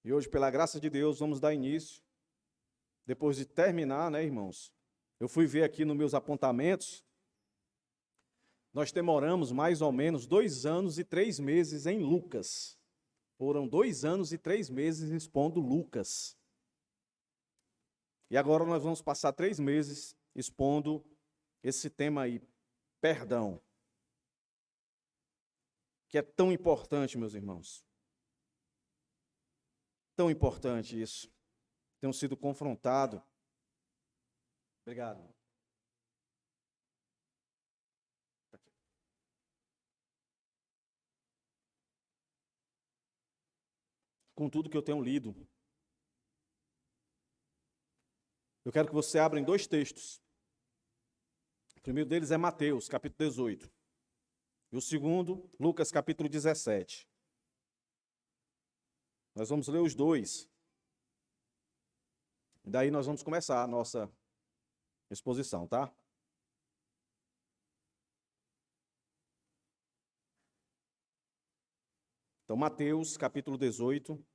E hoje, pela graça de Deus, vamos dar início. Depois de terminar, né, irmãos? Eu fui ver aqui nos meus apontamentos. Nós demoramos mais ou menos 2 anos e 3 meses em Lucas. Foram 2 anos e 3 meses expondo Lucas. E agora nós vamos passar 3 meses expondo esse tema aí, perdão. Que é tão importante, meus irmãos. Tão importante isso. Tenho sido confrontado. Obrigado. Com tudo que eu tenho lido. Eu quero que você abra em 2 textos. O primeiro deles é Mateus, capítulo 18. E o segundo, Lucas, capítulo 17. Nós vamos ler os dois. E daí nós vamos começar a nossa exposição, tá? Então, Mateus, capítulo 18,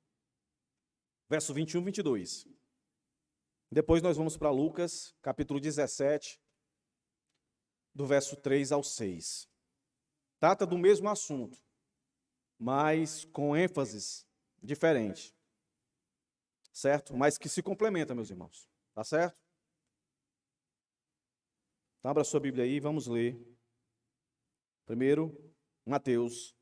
verso 21 e 22. Depois nós vamos para Lucas, capítulo 17, do verso 3 ao 6. Trata do mesmo assunto, mas com ênfases diferentes. Certo? Mas que se complementa, meus irmãos. Tá certo? Então, abra sua Bíblia aí e vamos ler. Primeiro, Mateus,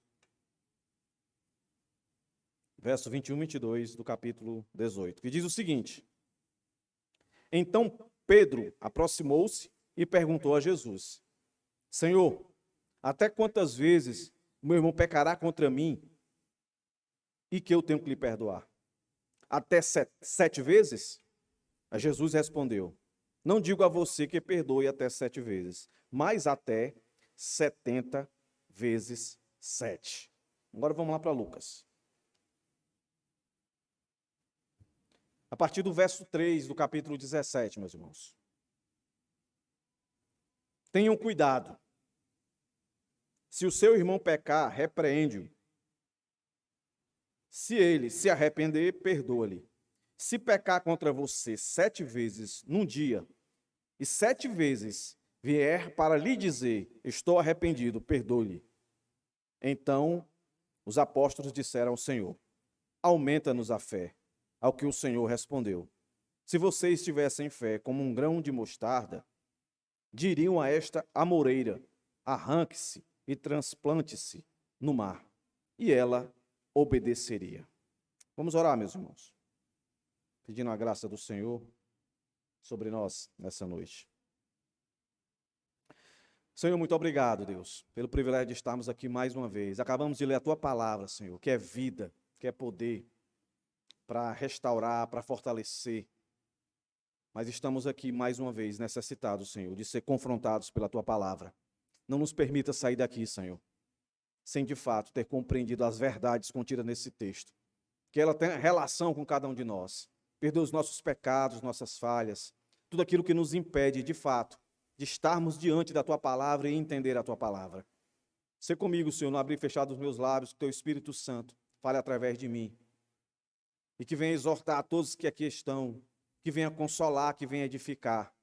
verso 21 e 22 do capítulo 18, que diz o seguinte: Então Pedro aproximou-se e perguntou a Jesus: Senhor, até quantas vezes meu irmão pecará contra mim e que eu tenho que lhe perdoar? Até 7 vezes? A Jesus respondeu: Não digo a você que perdoe até 7 vezes, mas até 70 vezes 7. Agora vamos lá para Lucas. A partir do verso 3 do capítulo 17, meus irmãos. Tenham cuidado. Se o seu irmão pecar, repreende-o. Se ele se arrepender, perdoa-lhe. Se pecar contra você 7 vezes num dia, e 7 vezes vier para lhe dizer, estou arrependido, perdoe-lhe. Então os apóstolos disseram ao Senhor: Aumenta-nos a fé. Ao que o Senhor respondeu: Se vocês tivessem fé como um grão de mostarda, diriam a esta amoreira: arranque-se e transplante-se no mar, e ela obedeceria. Vamos orar, meus irmãos, pedindo a graça do Senhor sobre nós nessa noite. Senhor, muito obrigado, Deus, pelo privilégio de estarmos aqui mais uma vez. Acabamos de ler a Tua palavra, Senhor, que é vida, que é poder, para restaurar, para fortalecer. Mas estamos aqui mais uma vez necessitados, Senhor, de ser confrontados pela Tua palavra. Não nos permita sair daqui, Senhor, sem de fato ter compreendido as verdades contidas nesse texto. Que ela tenha relação com cada um de nós. Perdoa os nossos pecados, nossas falhas, tudo aquilo que nos impede, de fato, de estarmos diante da Tua palavra e entender a Tua palavra. Sê comigo, Senhor, não abrir e fechar os meus lábios, que Teu Espírito Santo fale através de mim. E que venha exortar a todos que aqui estão, que venha consolar, que venha edificar.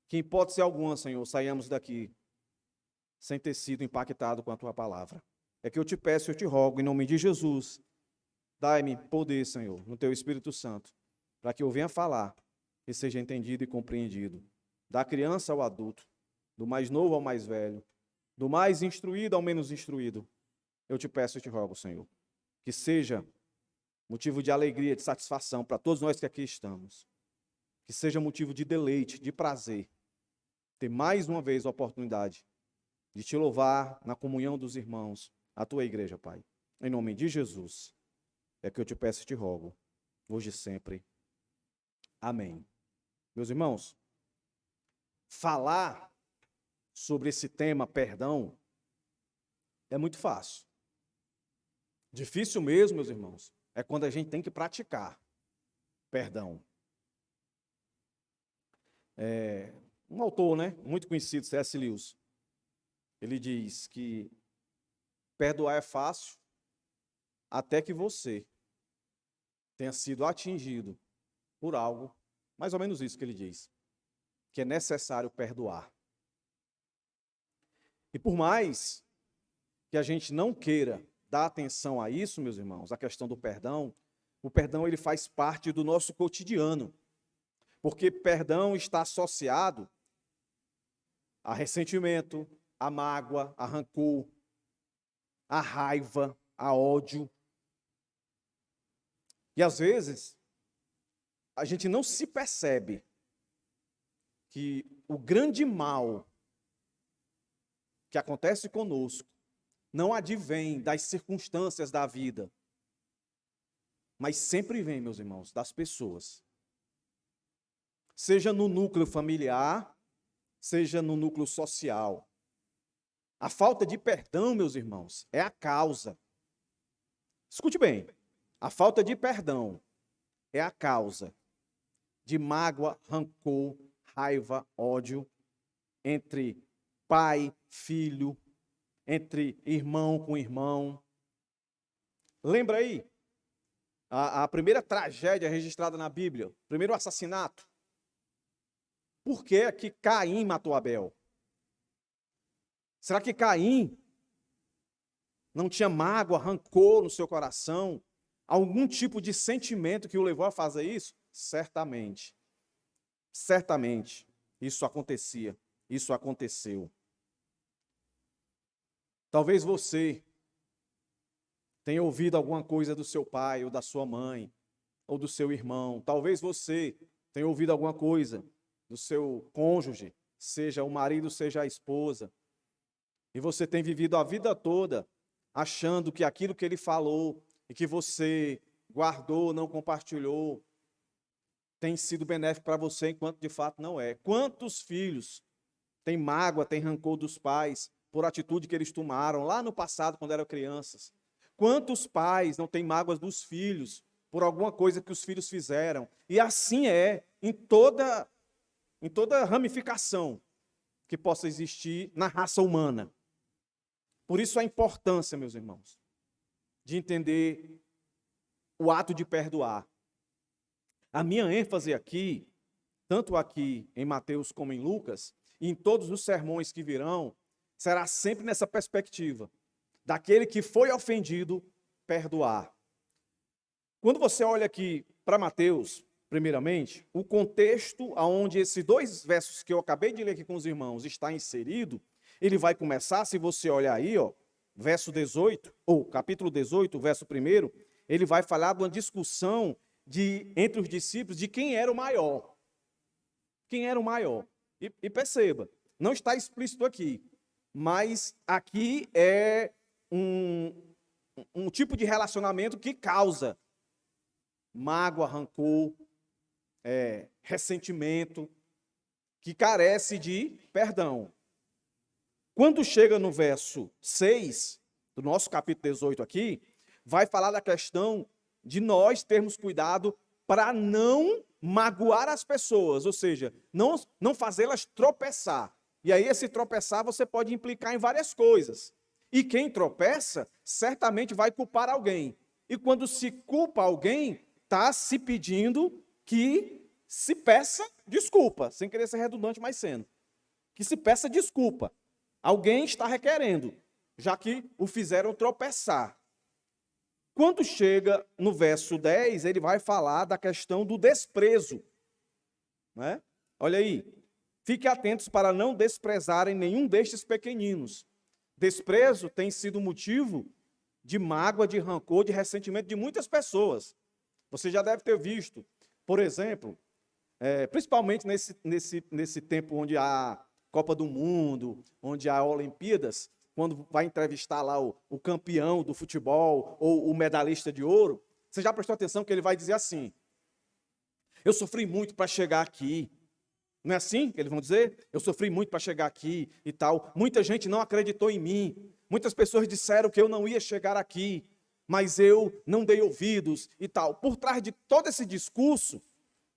Que em hipótese alguma, Senhor, saiamos daqui sem ter sido impactado com a Tua palavra. É que eu te peço, eu te rogo, em nome de Jesus, dai-me poder, Senhor, no Teu Espírito Santo, para que eu venha falar e seja entendido e compreendido. Da criança ao adulto, do mais novo ao mais velho, do mais instruído ao menos instruído. Eu te peço e te rogo, Senhor, que seja motivo de alegria, de satisfação para todos nós que aqui estamos. Que seja motivo de deleite, de prazer, ter mais uma vez a oportunidade de te louvar na comunhão dos irmãos, a Tua igreja, Pai. Em nome de Jesus, é que eu te peço e te rogo, hoje e sempre. Amém. Meus irmãos, falar sobre esse tema, perdão, é muito fácil. Difícil mesmo, meus irmãos, é quando a gente tem que praticar perdão. Um autor, né, muito conhecido, C.S. Lewis, ele diz que perdoar é fácil até que você tenha sido atingido por algo, mais ou menos isso que ele diz, que é necessário perdoar. E por mais que a gente não queira dar atenção a isso, meus irmãos, a questão do perdão, o perdão ele faz parte do nosso cotidiano, porque perdão está associado a ressentimento, a mágoa, a rancor, a raiva, a ódio. E às vezes, a gente não se percebe que o grande mal que acontece conosco não advém das circunstâncias da vida, mas sempre vem, meus irmãos, das pessoas. Seja no núcleo familiar, seja no núcleo social. A falta de perdão, meus irmãos, é a causa. Escute bem, a falta de perdão é a causa de mágoa, rancor, raiva, ódio entre pai, filho, entre irmão com irmão. Lembra aí a primeira tragédia registrada na Bíblia, o primeiro assassinato? Por que que Caim matou Abel? Será que Caim não tinha mágoa, rancor no seu coração? Algum tipo de sentimento que o levou a fazer isso? Certamente. Certamente. Isso acontecia. Isso aconteceu. Talvez você tenha ouvido alguma coisa do seu pai, ou da sua mãe, ou do seu irmão. Talvez você tenha ouvido alguma coisa do seu cônjuge, seja o marido, seja a esposa. E você tem vivido a vida toda achando que aquilo que ele falou e que você guardou, não compartilhou, tem sido benéfico para você, enquanto de fato não é. Quantos filhos têm mágoa, têm rancor dos pais por atitude que eles tomaram lá no passado, quando eram crianças? Quantos pais não têm mágoas dos filhos por alguma coisa que os filhos fizeram? E assim é em toda ramificação que possa existir na raça humana. Por isso a importância, meus irmãos, de entender o ato de perdoar. A minha ênfase aqui, tanto aqui em Mateus como em Lucas, e em todos os sermões que virão, será sempre nessa perspectiva, daquele que foi ofendido, perdoar. Quando você olha aqui para Mateus, primeiramente, o contexto onde esses dois versos que eu acabei de ler aqui com os irmãos está inserido, ele vai começar, se você olhar aí, verso 18, ou capítulo 18, verso 1, ele vai falar de uma discussão entre os discípulos de quem era o maior. Quem era o maior. E perceba, não está explícito aqui, mas aqui é um tipo de relacionamento que causa mágoa, rancor, ressentimento, que carece de perdão. Quando chega no verso 6, do nosso capítulo 18 aqui, vai falar da questão de nós termos cuidado para não magoar as pessoas, ou seja, não fazê-las tropeçar. E aí esse tropeçar você pode implicar em várias coisas. E quem tropeça, certamente vai culpar alguém. E quando se culpa alguém, está se pedindo que se peça desculpa, sem querer ser redundante, mas sendo. Que se peça desculpa. Alguém está requerendo, já que o fizeram tropeçar. Quando chega no verso 10, ele vai falar da questão do desprezo. Né? Olha aí. Fique atentos para não desprezarem nenhum destes pequeninos. Desprezo tem sido motivo de mágoa, de rancor, de ressentimento de muitas pessoas. Você já deve ter visto, por exemplo, principalmente nesse tempo onde há Copa do Mundo, onde há Olimpíadas, quando vai entrevistar lá o campeão do futebol ou o medalhista de ouro, você já prestou atenção que ele vai dizer assim: eu sofri muito para chegar aqui. Não é assim que eles vão dizer? Eu sofri muito para chegar aqui e tal. Muita gente não acreditou em mim. Muitas pessoas disseram que eu não ia chegar aqui, mas eu não dei ouvidos e tal. Por trás de todo esse discurso,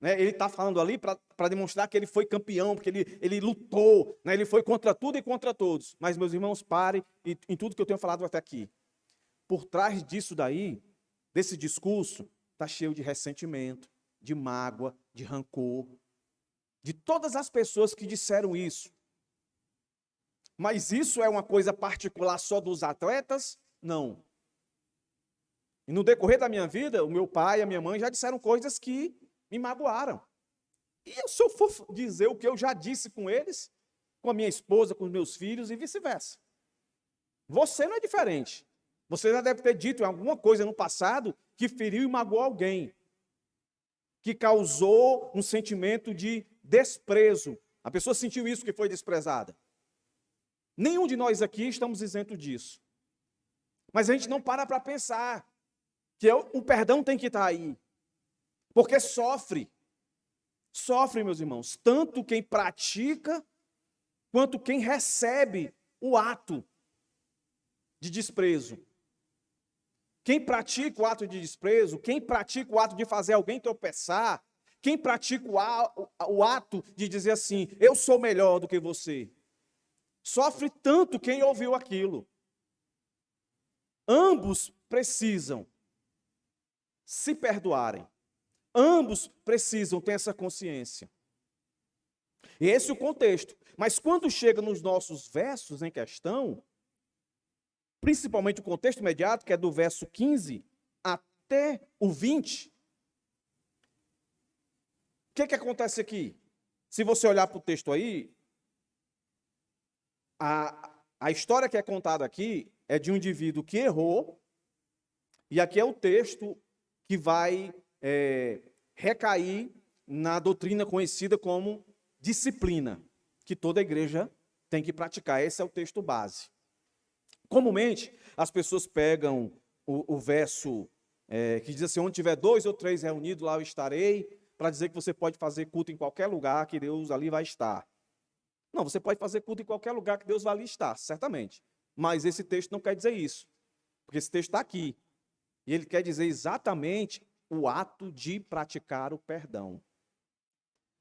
né, ele está falando ali para demonstrar que ele foi campeão, porque ele lutou, né, ele foi contra tudo e contra todos. Mas, meus irmãos, parem em tudo que eu tenho falado até aqui. Por trás disso daí, desse discurso, está cheio de ressentimento, de mágoa, de rancor, de todas as pessoas que disseram isso. Mas isso é uma coisa particular só dos atletas? Não. E no decorrer da minha vida, o meu pai e a minha mãe já disseram coisas que me magoaram. E se eu for dizer o que eu já disse com eles, com a minha esposa, com os meus filhos e vice-versa. Você não é diferente. Você já deve ter dito alguma coisa no passado que feriu e magoou alguém, que causou um sentimento de desprezo. A pessoa sentiu isso, que foi desprezada. Nenhum de nós aqui estamos isentos disso. Mas a gente não para pensar que o perdão tem que estar aí. Porque sofre, meus irmãos, tanto quem pratica, quanto quem recebe o ato de desprezo. Quem pratica o ato de desprezo, quem pratica o ato de fazer alguém tropeçar, quem pratica o ato de dizer assim, eu sou melhor do que você, sofre tanto quem ouviu aquilo. Ambos precisam se perdoarem. Ambos precisam ter essa consciência. E esse é o contexto. Mas quando chega nos nossos versos em questão, principalmente o contexto imediato, que é do verso 15 até o 20, o que acontece aqui? Se você olhar para o texto aí, a história que é contada aqui é de um indivíduo que errou, e aqui é o texto que vai recair na doutrina conhecida como disciplina, que toda igreja tem que praticar. Esse é o texto base. Comumente, as pessoas pegam o verso que diz assim, onde tiver 2 ou 3 reunidos, lá eu estarei, para dizer que você pode fazer culto em qualquer lugar, que Deus ali vai estar. Não, você pode fazer culto em qualquer lugar que Deus vai ali estar, certamente. Mas esse texto não quer dizer isso, porque esse texto está aqui. E ele quer dizer exatamente o ato de praticar o perdão.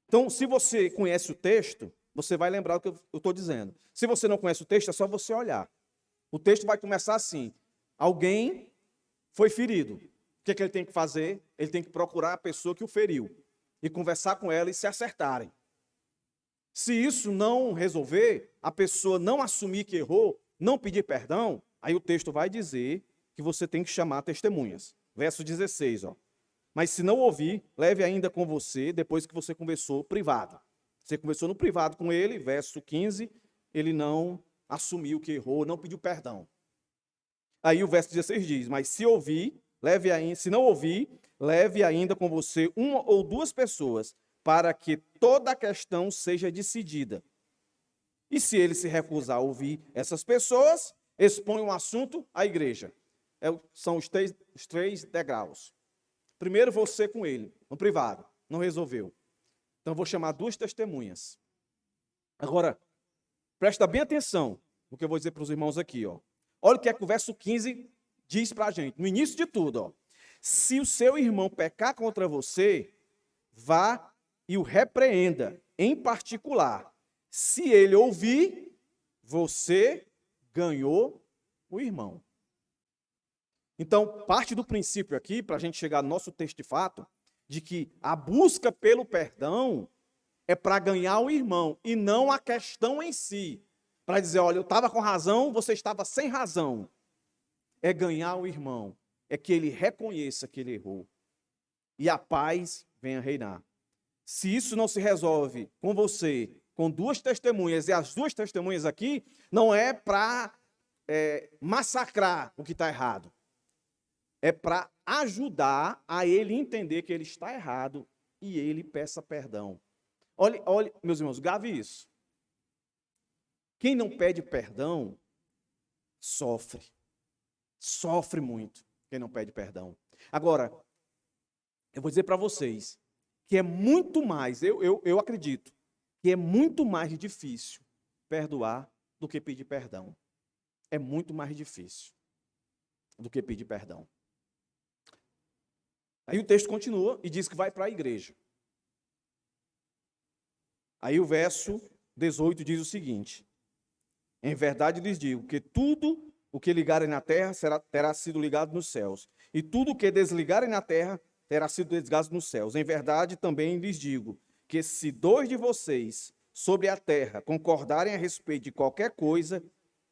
Então, se você conhece o texto, você vai lembrar o que eu estou dizendo. Se você não conhece o texto, é só você olhar. O texto vai começar assim, alguém foi ferido. O que ele tem que fazer? Ele tem que procurar a pessoa que o feriu e conversar com ela e se acertarem. Se isso não resolver, a pessoa não assumir que errou, não pedir perdão, aí o texto vai dizer que você tem que chamar testemunhas. Verso 16, ó. Mas se não ouvir, leve ainda com você depois que você conversou privado. Você conversou no privado com ele, verso 15, ele não assumiu que errou, não pediu perdão. Aí o verso 16 diz, mas se ouvir, se não ouvir, leve ainda com você 1 ou 2 pessoas, para que toda a questão seja decidida. E se ele se recusar a ouvir essas pessoas, expõe um assunto à igreja. São os 3 degraus. Primeiro você com ele, no privado, não resolveu. Então vou chamar 2 testemunhas. Agora, presta bem atenção no que eu vou dizer para os irmãos aqui, ó. Olha o que é que o verso 15 diz para a gente, no início de tudo, ó. Se o seu irmão pecar contra você, vá e o repreenda, em particular. Se ele ouvir, você ganhou o irmão. Então, parte do princípio aqui, para a gente chegar no nosso texto de fato, de que a busca pelo perdão é para ganhar o irmão, e não a questão em si. Para dizer, olha, eu estava com razão, você estava sem razão. É ganhar o irmão, é que ele reconheça que ele errou. E a paz venha reinar. Se isso não se resolve com você, com 2 testemunhas, e as 2 testemunhas aqui, não é para massacrar o que está errado. É para ajudar a ele entender que ele está errado e ele peça perdão. Olha, meus irmãos, grave isso. Quem não pede perdão, sofre. Sofre muito quem não pede perdão. Agora, eu vou dizer para vocês que é muito mais, eu acredito, que é muito mais difícil perdoar do que pedir perdão. É muito mais difícil do que pedir perdão. Aí o texto continua e diz que vai para a igreja. Aí o verso 18 diz o seguinte: em verdade lhes digo que tudo o que ligarem na terra terá sido ligado nos céus, e tudo o que desligarem na terra terá sido desligado nos céus. Em verdade, também lhes digo que se 2 de vocês sobre a terra concordarem a respeito de qualquer coisa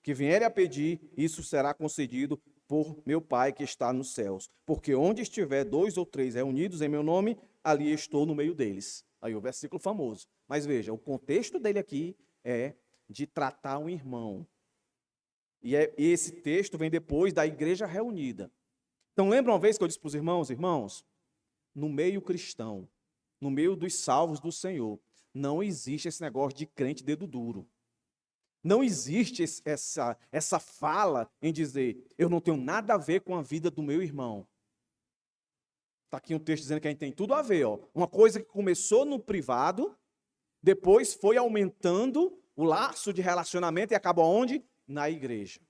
que vierem a pedir, isso será concedido por meu Pai que está nos céus. Porque onde estiver 2 ou 3 reunidos em meu nome, ali estou no meio deles. Aí o versículo famoso. Mas veja, o contexto dele aqui é de tratar um irmão. E esse texto vem depois da igreja reunida. Então lembra uma vez que eu disse para os irmãos, no meio cristão, no meio dos salvos do Senhor, não existe esse negócio de crente dedo duro. Não existe essa fala em dizer, eu não tenho nada a ver com a vida do meu irmão. Está aqui um texto dizendo que a gente tem tudo a ver. Ó. Uma coisa que começou no privado, depois foi aumentando o laço de relacionamento e acaba onde? Na igreja.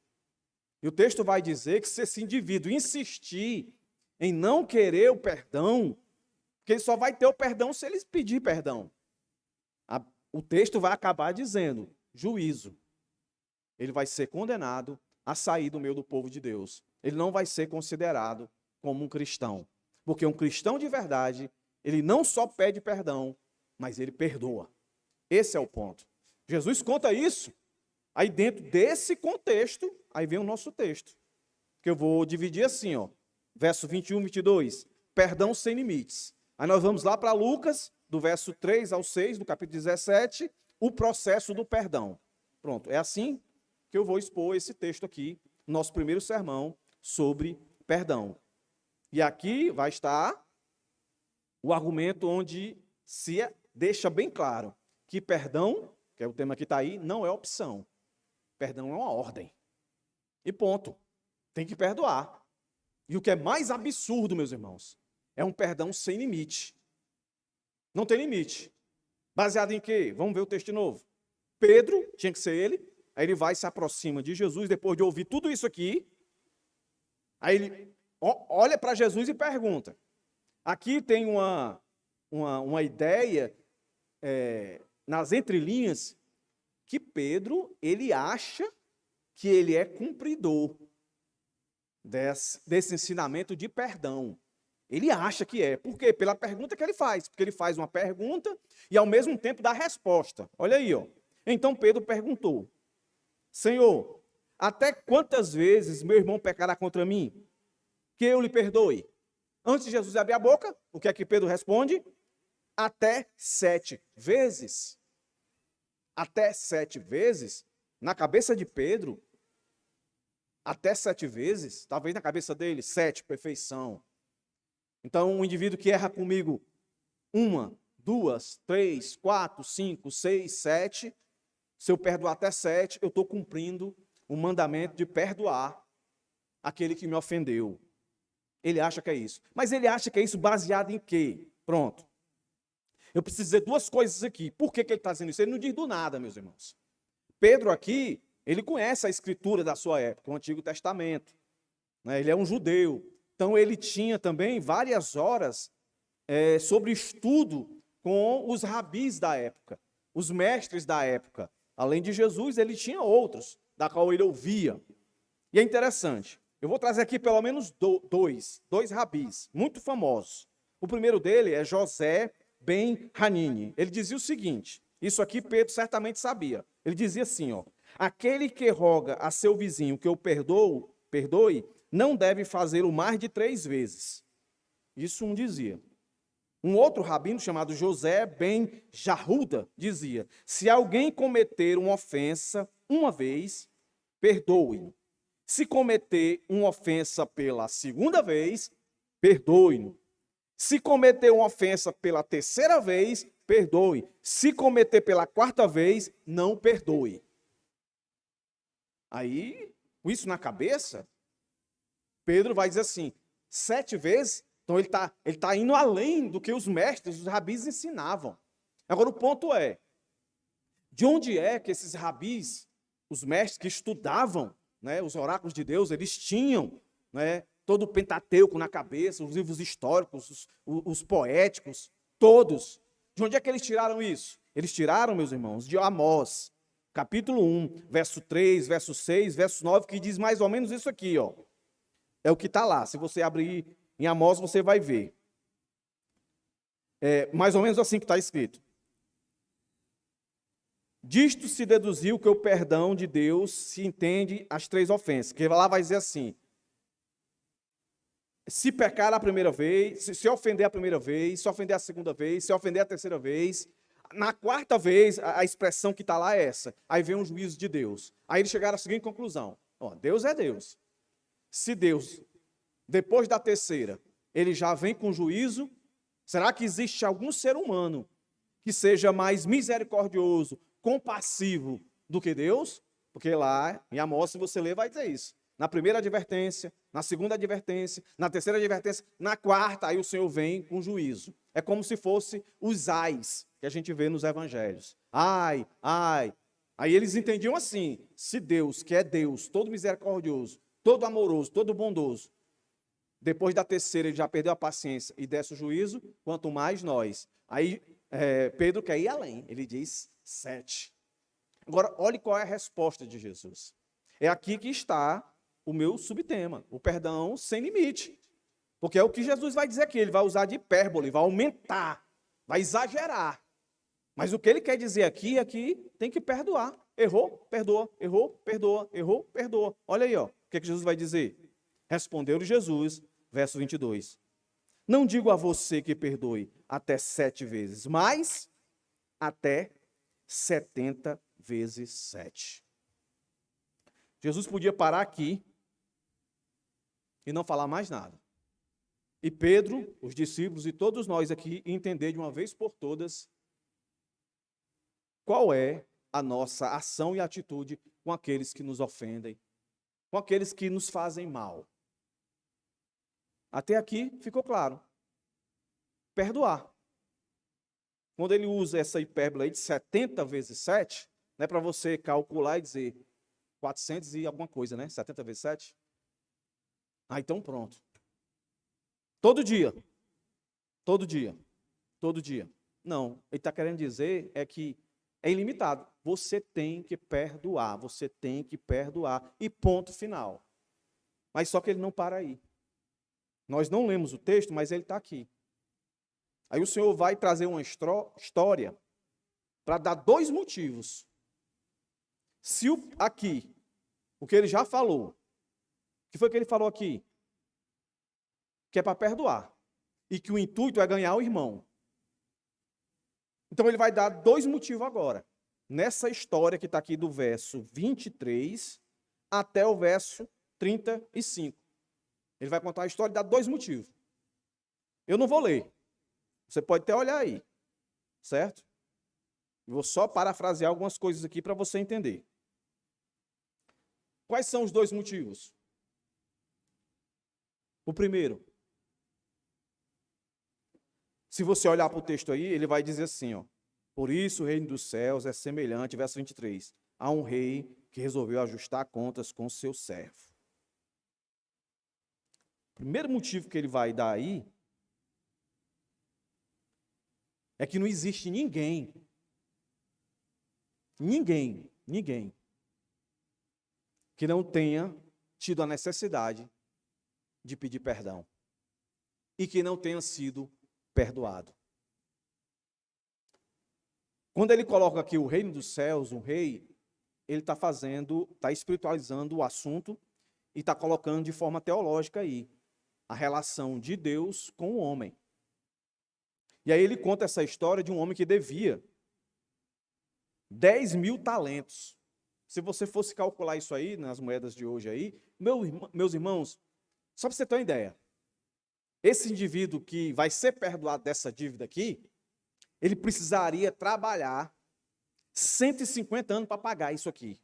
E o texto vai dizer que se esse indivíduo insistir em não querer o perdão, porque ele só vai ter o perdão se ele pedir perdão. O texto vai acabar dizendo, juízo. Ele vai ser condenado a sair do meio do povo de Deus. Ele não vai ser considerado como um cristão. Porque um cristão de verdade, ele não só pede perdão, mas ele perdoa. Esse é o ponto. Jesus conta isso. Aí dentro desse contexto, aí vem o nosso texto. Que eu vou dividir assim, ó. Verso 21, 22. Perdão sem limites. Aí nós vamos lá para Lucas, do verso 3 ao 6, do capítulo 17, o processo do perdão. Pronto, é assim que eu vou expor esse texto aqui, nosso primeiro sermão sobre perdão. E aqui vai estar o argumento onde se deixa bem claro que perdão, que é o tema que está aí, não é opção. Perdão é uma ordem. E ponto. Tem que perdoar. E o que é mais absurdo, meus irmãos, é um perdão sem limite. Não tem limite. Baseado em quê? Vamos ver o texto de novo. Pedro, tinha que ser ele, aí ele vai e se aproxima de Jesus, depois de ouvir tudo isso aqui, aí ele olha para Jesus e pergunta. Aqui tem uma ideia, nas entrelinhas, que Pedro, ele acha que ele é cumpridor desse ensinamento de perdão. Ele acha que é. Por quê? Pela pergunta que ele faz. Porque ele faz uma pergunta e, ao mesmo tempo, dá a resposta. Olha aí, ó. Então Pedro perguntou, Senhor, até quantas vezes meu irmão pecará contra mim? Que eu lhe perdoe. Antes de Jesus abrir a boca, o que é que Pedro responde? Até 7 vezes. Até 7 vezes, na cabeça de Pedro, até 7 vezes, talvez na cabeça dele, 7, perfeição. Então, um indivíduo que erra comigo 1, 2, 3, 4, 5, 6, 7, se eu perdoar até 7, eu estou cumprindo o mandamento de perdoar aquele que me ofendeu. Ele acha que é isso. Mas ele acha que é isso baseado em quê? Pronto. Eu preciso dizer 2 coisas aqui. Por que ele está dizendo isso? Ele não diz do nada, meus irmãos. Pedro aqui, ele conhece a escritura da sua época, o Antigo Testamento. Né? Ele é um judeu. Então ele tinha também várias horas sobre estudo com os rabis da época, os mestres da época. Além de Jesus, ele tinha outros, da qual ele ouvia. E é interessante. Eu vou trazer aqui pelo menos dois rabis, muito famosos. O primeiro dele é José ben Hanini. Ele dizia o seguinte, isso aqui Pedro certamente sabia. Ele dizia assim, ó, aquele que roga a seu vizinho que eu perdoe, não deve fazê-lo mais de 3 vezes. Isso um dizia. Um outro rabino chamado José ben Jarruda dizia, se alguém cometer uma ofensa uma vez, perdoe-o. Se cometer uma ofensa pela segunda vez, perdoe-o. Se cometer uma ofensa pela terceira vez, perdoe. Se cometer pela 4ª vez, não perdoe. Aí, com isso na cabeça, Pedro vai dizer assim, 7 vezes, então ele tá indo além do que os mestres, os rabis ensinavam. Agora o ponto é, de onde é que esses rabis, os mestres que estudavam, né, os oráculos de Deus, eles tinham, né, todo o Pentateuco na cabeça, os livros históricos, os poéticos, todos. De onde é que eles tiraram isso? Eles tiraram, meus irmãos, de Amós, capítulo 1, verso 3, verso 6, verso 9, que diz mais ou menos isso aqui, ó. É o que está lá. Se você abrir em Amós, você vai ver. É mais ou menos assim que está escrito. Disto se deduziu que o perdão de Deus se entende as 3 ofensas. Que lá vai dizer assim: se pecar a primeira vez, se ofender a primeira vez, se ofender a segunda vez, se ofender a terceira vez, na quarta vez, a expressão que está lá é essa. Aí vem o juízo de Deus. Aí eles chegaram à seguinte conclusão: ó, Deus é Deus. Se Deus, depois da terceira, ele já vem com juízo, será que existe algum ser humano que seja mais misericordioso, compassivo do que Deus? Porque lá em Amós, se você ler, vai dizer isso. Na primeira advertência, na segunda advertência, na terceira advertência, na quarta, aí o Senhor vem com juízo. É como se fosse os ais que a gente vê nos evangelhos. Ai, ai. Aí eles entendiam assim: se Deus, que é Deus, todo misericordioso, todo amoroso, todo bondoso, depois da terceira ele já perdeu a paciência e desce o juízo, quanto mais nós. Aí Pedro quer ir além, ele diz 7. Agora, olhe qual é a resposta de Jesus. É aqui que está o meu subtema, o perdão sem limite. Porque é o que Jesus vai dizer aqui, ele vai usar de hipérbole, vai aumentar, vai exagerar. Mas o que ele quer dizer aqui é que tem que perdoar. Errou, perdoa, errou, perdoa, errou, perdoa. Olha aí, ó, o que Jesus vai dizer? Respondeu Jesus, verso 22. Não digo a você que perdoe até 7 vezes, mas até 70 vezes 7. Jesus podia parar aqui e não falar mais nada. E Pedro, os discípulos e todos nós aqui entender de uma vez por todas qual é a nossa ação e atitude com aqueles que nos ofendem, com aqueles que nos fazem mal. Até aqui ficou claro. Perdoar. Quando ele usa essa hipérbole aí de 70 vezes 7, não é para você calcular e dizer 400 e alguma coisa, né? 70 vezes 7. Ah, então pronto. Todo dia. Todo dia. Todo dia. Não, ele está querendo dizer é que é ilimitado. Você tem que perdoar, você tem que perdoar. E ponto final. Mas só que ele não para aí. Nós não lemos o texto, mas ele está aqui. Aí o Senhor vai trazer uma história para dar 2 motivos. Se aqui, o que ele já falou, o que foi que ele falou aqui? Que é para perdoar. E que o intuito é ganhar o irmão. Então ele vai dar 2 motivos agora. Nessa história que está aqui do verso 23 até o verso 35. Ele vai contar a história e dar 2 motivos. Eu não vou ler. Você pode até olhar aí. Certo? Eu vou só parafrasear algumas coisas aqui para você entender. Quais são os 2 motivos? O primeiro. Se você olhar para o texto aí, ele vai dizer assim, ó: por isso o reino dos céus é semelhante, verso 23, a um rei que resolveu ajustar contas com seu servo. O primeiro motivo que ele vai dar aí é que não existe ninguém que não tenha tido a necessidade de pedir perdão e que não tenha sido perdoado. Quando ele coloca aqui o reino dos céus, um rei, ele está espiritualizando o assunto e está colocando de forma teológica aí a relação de Deus com o homem. E aí ele conta essa história de um homem que devia 10.000 talentos. Se você fosse calcular isso aí, nas moedas de hoje aí, meus irmãos, só para você ter uma ideia, esse indivíduo que vai ser perdoado dessa dívida aqui, ele precisaria trabalhar 150 anos para pagar isso aqui.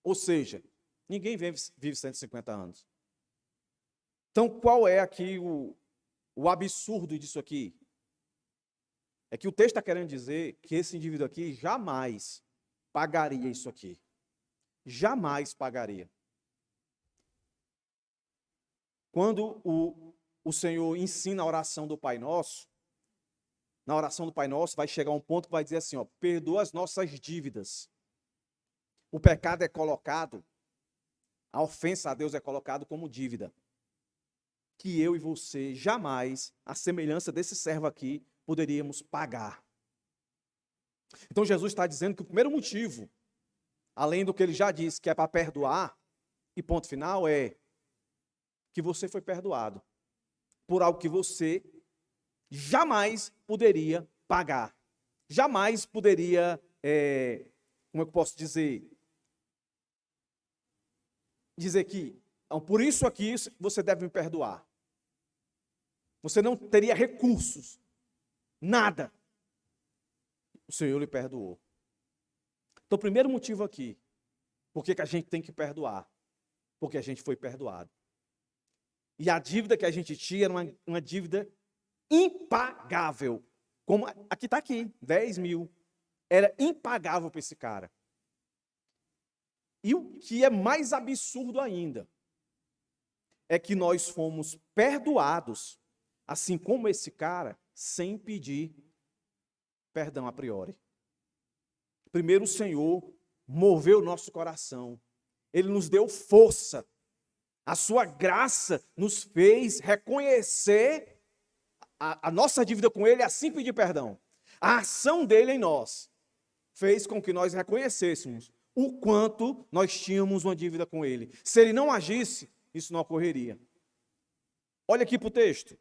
Ou seja, ninguém vive 150 anos. Então, qual é aqui o absurdo disso aqui? É que o texto está querendo dizer que esse indivíduo aqui jamais pagaria isso aqui. Jamais pagaria. Quando o Senhor ensina a oração do Pai Nosso, na oração do Pai Nosso vai chegar um ponto que vai dizer assim, ó: perdoa as nossas dívidas. O pecado é colocado, a ofensa a Deus é colocado como dívida. Que eu e você jamais, à semelhança desse servo aqui, poderíamos pagar. Então Jesus está dizendo que o primeiro motivo, além do que ele já disse, que é para perdoar, e ponto final, é que você foi perdoado por algo que você jamais poderia pagar. Jamais poderia, como eu posso dizer que, então, por isso aqui você deve me perdoar. Você não teria recursos, nada. O Senhor lhe perdoou. Então, o primeiro motivo aqui, por que a gente tem que perdoar? Porque a gente foi perdoado. E a dívida que a gente tinha era uma dívida impagável. Como aqui está aqui, 10 mil. Era impagável para esse cara. E o que é mais absurdo ainda, é que nós fomos perdoados, assim como esse cara, sem pedir perdão a priori. Primeiro o Senhor moveu o nosso coração. Ele nos deu força. A sua graça nos fez reconhecer a nossa dívida com Ele, assim pedir perdão. A ação dele em nós fez com que nós reconhecêssemos o quanto nós tínhamos uma dívida com Ele. Se Ele não agisse, isso não ocorreria. Olha aqui para o texto.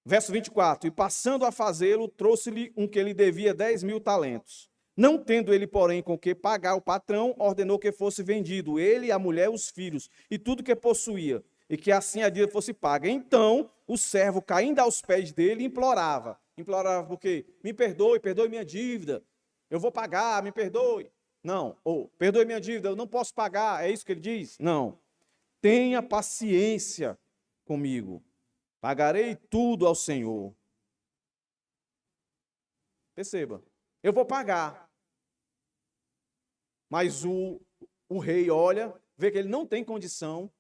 Verso 24. E passando a fazê-lo, trouxe-lhe um que lhe devia 10 mil talentos. Não tendo ele, porém, com que pagar o patrão, ordenou que fosse vendido, ele, a mulher, os filhos, e tudo que possuía, e que assim a dívida fosse paga. Então, o servo, caindo aos pés dele, implorava. Implorava por quê? Me perdoe, perdoe minha dívida. Eu vou pagar, me perdoe. Não. Ou, perdoe minha dívida, eu não posso pagar. É isso que ele diz? Não. Tenha paciência comigo. Pagarei tudo ao Senhor. Perceba, eu vou pagar. Mas o rei olha, vê que ele não tem condição.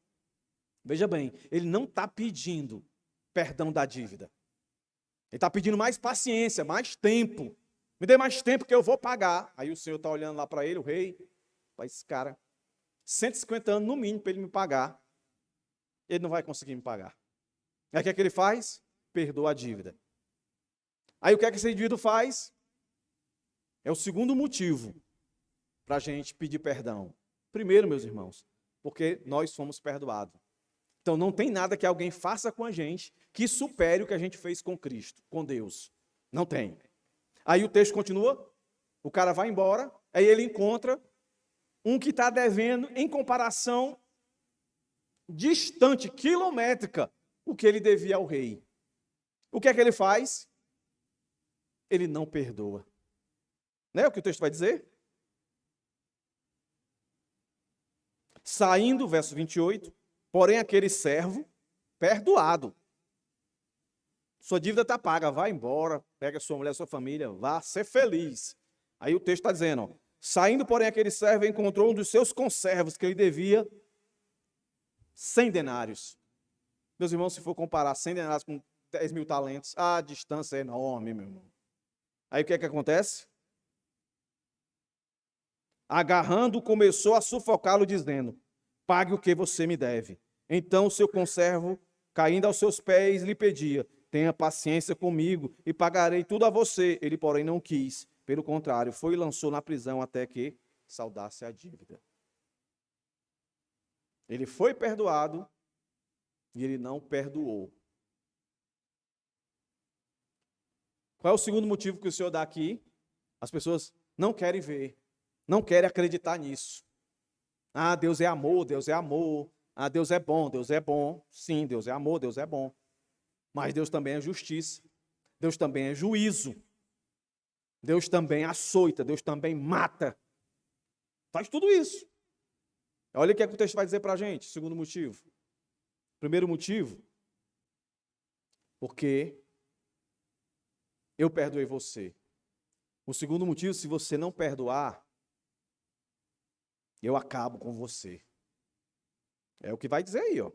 Veja bem, ele não está pedindo perdão da dívida. Ele está pedindo mais paciência, mais tempo. Me dê mais tempo que eu vou pagar. Aí o Senhor está olhando lá para ele, o rei. Para esse cara, 150 anos no mínimo para ele me pagar. Ele não vai conseguir me pagar. Aí o que é que ele faz? Perdoa a dívida. Aí o que é que esse indivíduo faz? É o segundo motivo para a gente pedir perdão. Primeiro, meus irmãos, porque nós fomos perdoados. Então não tem nada que alguém faça com a gente que supere o que a gente fez com Cristo, com Deus. Não tem. Aí o texto continua, o cara vai embora, aí ele encontra um que está devendo em comparação distante, quilométrica, o que ele devia ao rei. O que é que ele faz? Ele não perdoa. Não é o que o texto vai dizer? Saindo, verso 28, porém aquele servo, perdoado. Sua dívida está paga, vá embora, pega sua mulher, sua família, vá ser feliz. Aí o texto está dizendo, ó, saindo, porém aquele servo encontrou um dos seus conservos que ele devia 100 denários. Meus irmãos, se for comparar 100 denários com 10 mil talentos, a distância é enorme, meu irmão. Aí o que é que acontece? Agarrando, começou a sufocá-lo, dizendo, pague o que você me deve. Então o seu conservo, caindo aos seus pés, lhe pedia, tenha paciência comigo e pagarei tudo a você. Ele, porém, não quis. Pelo contrário, foi e lançou na prisão até que saudasse a dívida. Ele foi perdoado e ele não perdoou. Qual é o segundo motivo que o Senhor dá aqui? As pessoas não querem ver, não querem acreditar nisso. Ah, Deus é amor, Deus é amor. Ah, Deus é bom, Deus é bom. Sim, Deus é amor, Deus é bom. Mas Deus também é justiça. Deus também é juízo. Deus também açoita, Deus também mata. Faz tudo isso. Olha o que é que o texto vai dizer para a gente, segundo motivo. Primeiro motivo, porque eu perdoei você. O segundo motivo, se você não perdoar, eu acabo com você. É o que vai dizer aí, ó.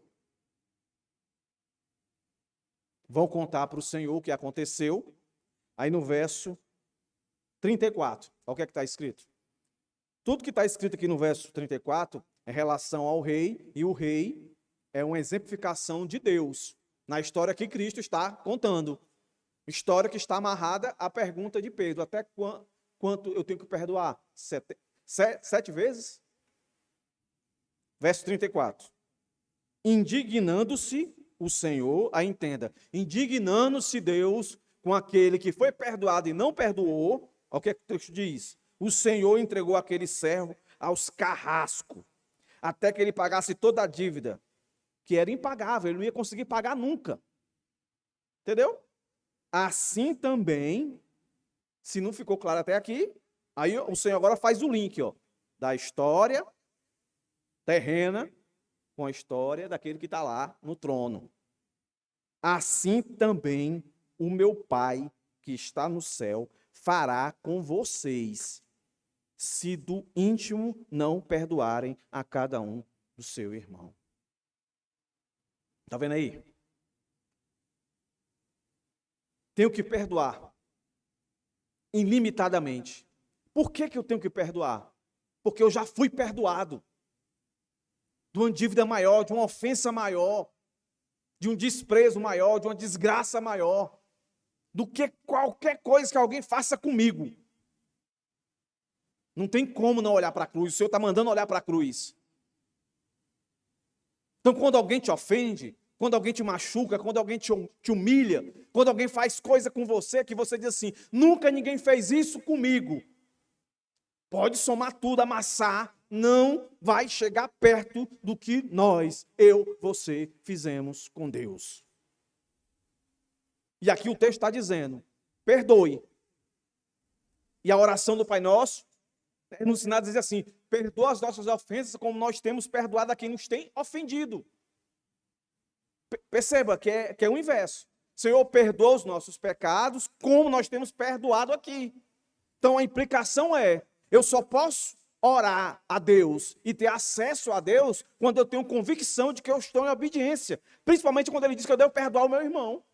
Vão contar para o Senhor o que aconteceu. Aí no verso 34, olha o que é que está escrito. Tudo que está escrito aqui no verso 34 é relação ao rei, e o rei é uma exemplificação de Deus. Na história que Cristo está contando. História que está amarrada à pergunta de Pedro. Até quanto eu tenho que perdoar? 7 vezes? Verso 34. Indignando-se o Senhor, aí entenda, indignando-se Deus com aquele que foi perdoado e não perdoou, olha o que o texto diz. O Senhor entregou aquele servo aos carrascos, até que ele pagasse toda a dívida, que era impagável, ele não ia conseguir pagar nunca. Entendeu? Assim também, se não ficou claro até aqui, aí o Senhor agora faz o link, ó, da história terrena com a história daquele que está lá no trono. Assim também o meu Pai que está no céu fará com vocês, se do íntimo não perdoarem a cada um do seu irmão. Está vendo aí? Tenho que perdoar ilimitadamente. Por que eu tenho que perdoar? Porque eu já fui perdoado de uma dívida maior, de uma ofensa maior, de um desprezo maior, de uma desgraça maior, do que qualquer coisa que alguém faça comigo. Não tem como não olhar para a cruz. O Senhor está mandando olhar para a cruz. Então, quando alguém te ofende, quando alguém te machuca, quando alguém te humilha, quando alguém faz coisa com você, que você diz assim, nunca ninguém fez isso comigo. Pode somar tudo, amassar, não vai chegar perto do que nós, eu, você, fizemos com Deus. E aqui o texto está dizendo, perdoe. E a oração do Pai Nosso é nos ensinar a dizer assim, perdoa as nossas ofensas como nós temos perdoado a quem nos tem ofendido. Perceba que é o inverso. Senhor, perdoa os nossos pecados como nós temos perdoado aqui. Então a implicação é, eu só posso orar a Deus e ter acesso a Deus quando eu tenho convicção de que eu estou em obediência. Principalmente quando ele diz que eu devo perdoar o meu irmão.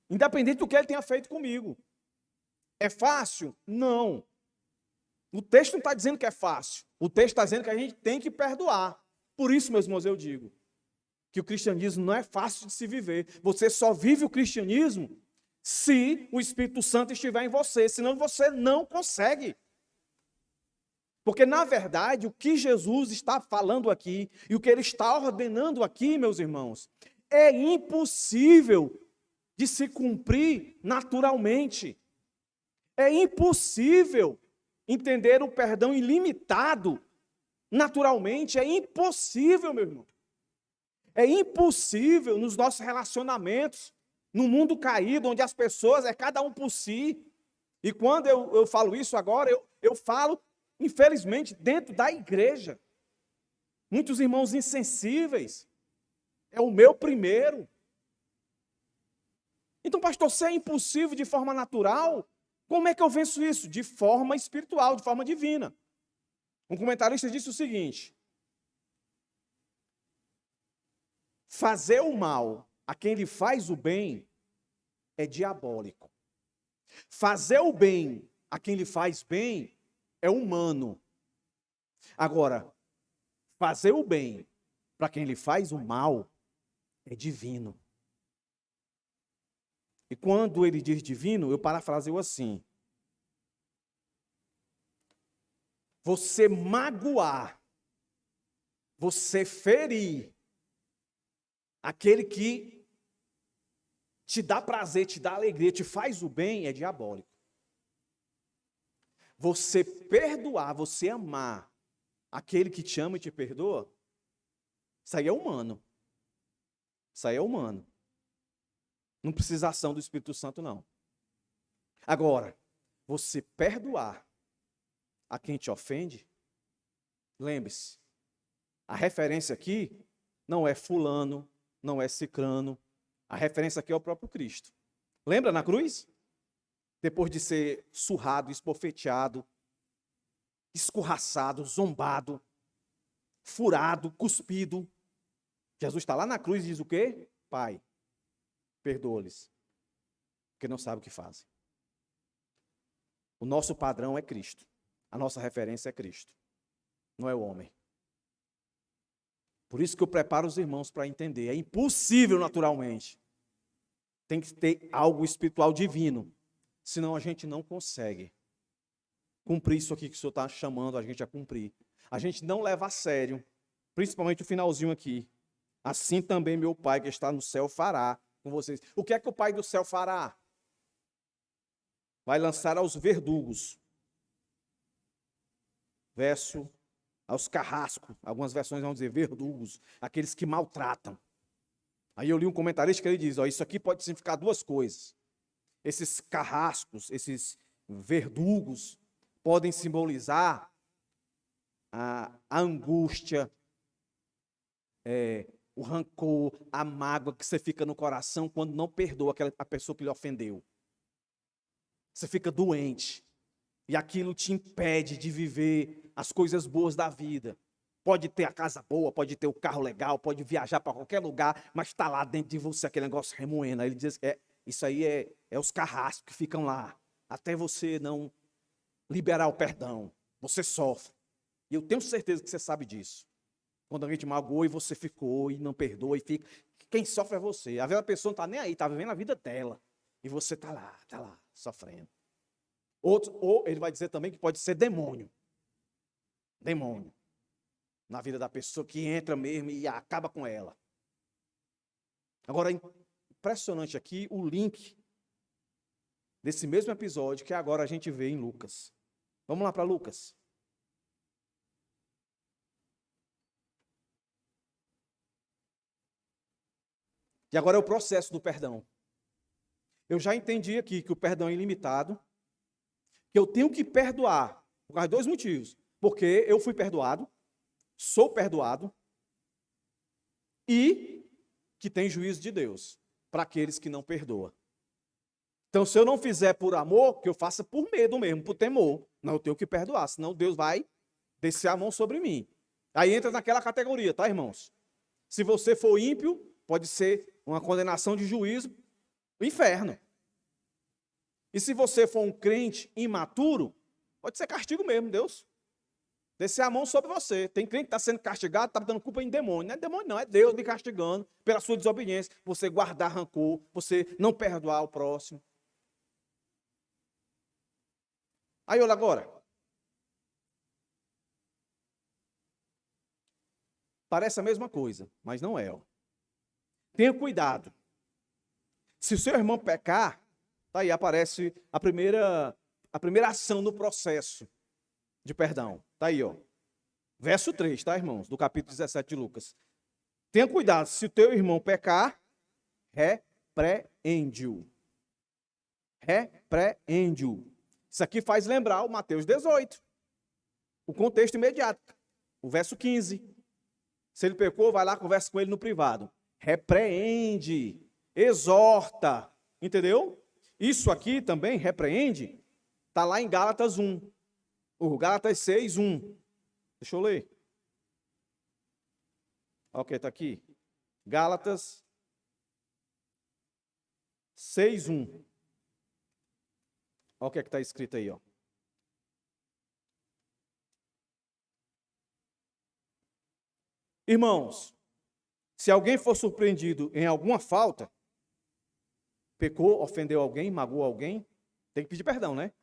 Independente do que ele tenha feito comigo. É fácil? Não. O texto não está dizendo que é fácil. O texto está dizendo que a gente tem que perdoar. Por isso, meus irmãos, eu digo que o cristianismo não é fácil de se viver. Você só vive o cristianismo se o Espírito Santo estiver em você. Senão você não consegue. Porque, na verdade, o que Jesus está falando aqui e o que ele está ordenando aqui, meus irmãos, é impossível de se cumprir naturalmente. É impossível entender o perdão ilimitado naturalmente. É impossível, meu irmão. É impossível nos nossos relacionamentos, no mundo caído, onde as pessoas é cada um por si. E quando eu falo isso agora, eu falo, infelizmente, dentro da igreja. Muitos irmãos insensíveis. É o meu primeiro. Então, pastor, se é impossível de forma natural, como é que eu venço isso? De forma espiritual, de forma divina. Um comentarista disse o seguinte: fazer o mal a quem lhe faz o bem é diabólico. Fazer o bem a quem lhe faz bem é humano. Agora, fazer o bem para quem lhe faz o mal é divino. E quando ele diz divino, eu parafraseio assim: você magoar, você ferir aquele que te dá prazer, te dá alegria, te faz o bem, é diabólico. Você perdoar, você amar aquele que te ama e te perdoa, isso aí é humano. Isso aí é humano. Não precisa ação do Espírito Santo, não. Agora, você perdoar a quem te ofende, lembre-se, a referência aqui não é fulano, não é cicrano, a referência aqui é o próprio Cristo. Lembra na cruz? Depois de ser surrado, esbofeteado, escorraçado, zombado, furado, cuspido, Jesus está lá na cruz e diz o quê? Pai, perdoa-lhes, porque não sabem o que fazem. O nosso padrão é Cristo. A nossa referência é Cristo. Não é o homem. Por isso que eu preparo os irmãos para entender. É impossível naturalmente. Tem que ter algo espiritual divino. Senão a gente não consegue cumprir isso aqui que o Senhor está chamando a gente a cumprir. A gente não leva a sério, principalmente o finalzinho aqui. Assim também meu Pai que está no céu fará com vocês. O que é que o Pai do céu fará? Vai lançar aos verdugos. Verso aos carrascos. Algumas versões vão dizer verdugos, aqueles que maltratam. Aí eu li um comentarista que ele diz, ó, isso aqui pode significar duas coisas. Esses carrascos, esses verdugos, podem simbolizar a angústia, o rancor, a mágoa que você fica no coração quando não perdoa a pessoa que lhe ofendeu. Você fica doente. E aquilo te impede de viver as coisas boas da vida. Pode ter a casa boa, pode ter o carro legal, pode viajar para qualquer lugar, mas está lá dentro de você aquele negócio remoendo. Aí ele diz, isso aí é os carrascos que ficam lá, até você não liberar o perdão. Você sofre. E eu tenho certeza que você sabe disso. Quando alguém te magoou e você ficou e não perdoa e fica. Quem sofre é você. Às vezes a pessoa não está nem aí, está vivendo a vida dela. E você está lá, sofrendo. Ou ele vai dizer também que pode ser demônio. Demônio. Na vida da pessoa que entra mesmo e acaba com ela. Agora, impressionante aqui o link desse mesmo episódio que agora a gente vê em Lucas. Vamos lá para Lucas. E agora é o processo do perdão. Eu já entendi aqui que o perdão é ilimitado, que eu tenho que perdoar, por causa de dois motivos. Porque eu fui perdoado, sou perdoado, e que tem juízo de Deus para aqueles que não perdoam. Então, se eu não fizer por amor, que eu faça por medo mesmo, por temor. Não, eu tenho que perdoar, senão Deus vai descer a mão sobre mim. Aí entra naquela categoria, tá, irmãos? Se você for ímpio, pode ser uma condenação de juízo, o inferno. E se você for um crente imaturo, pode ser castigo mesmo, Deus. Descer a mão sobre você. Tem crente que está sendo castigado, está dando culpa em demônio. Não é demônio, não, é Deus lhe castigando pela sua desobediência. Você guardar rancor, você não perdoar o próximo. Aí olha agora. Parece a mesma coisa, mas não é. Ó. Tenha cuidado. Se o seu irmão pecar, tá aí aparece a primeira ação no processo de perdão. Tá aí, ó. Verso 3, tá, irmãos? Do capítulo 17 de Lucas. Tenha cuidado, se o teu irmão pecar, repreende-o. Repreende-o. Isso aqui faz lembrar o Mateus 18. O contexto imediato. O verso 15. Se ele pecou, vai lá, conversa com ele no privado. Repreende, exorta. Entendeu? Isso aqui também, repreende, está lá em Gálatas 1. O Gálatas 6, 1. Deixa eu ler. Ok, está aqui. Gálatas 6, 1. Olha o que é que está escrito aí, ó. Irmãos, se alguém for surpreendido em alguma falta, pecou, ofendeu alguém, magoou alguém, tem que pedir perdão, né?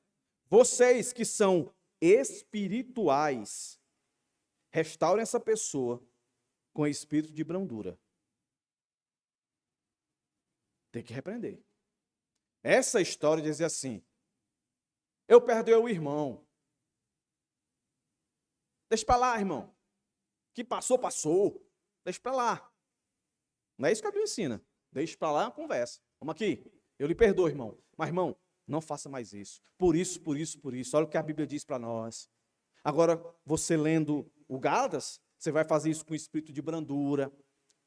Vocês que são espirituais, restaurem essa pessoa com espírito de brandura. Tem que repreender. Essa história diz assim, eu perdoei o irmão. Deixa para lá, irmão. Que passou, passou. Deixa para lá. Não é isso que a Bíblia ensina. Deixa para lá, conversa. Vamos aqui. Eu lhe perdoo, irmão. Mas, irmão, não faça mais isso. Por isso, por isso, por isso. Olha o que a Bíblia diz para nós. Agora, você lendo o Gálatas, você vai fazer isso com espírito de brandura.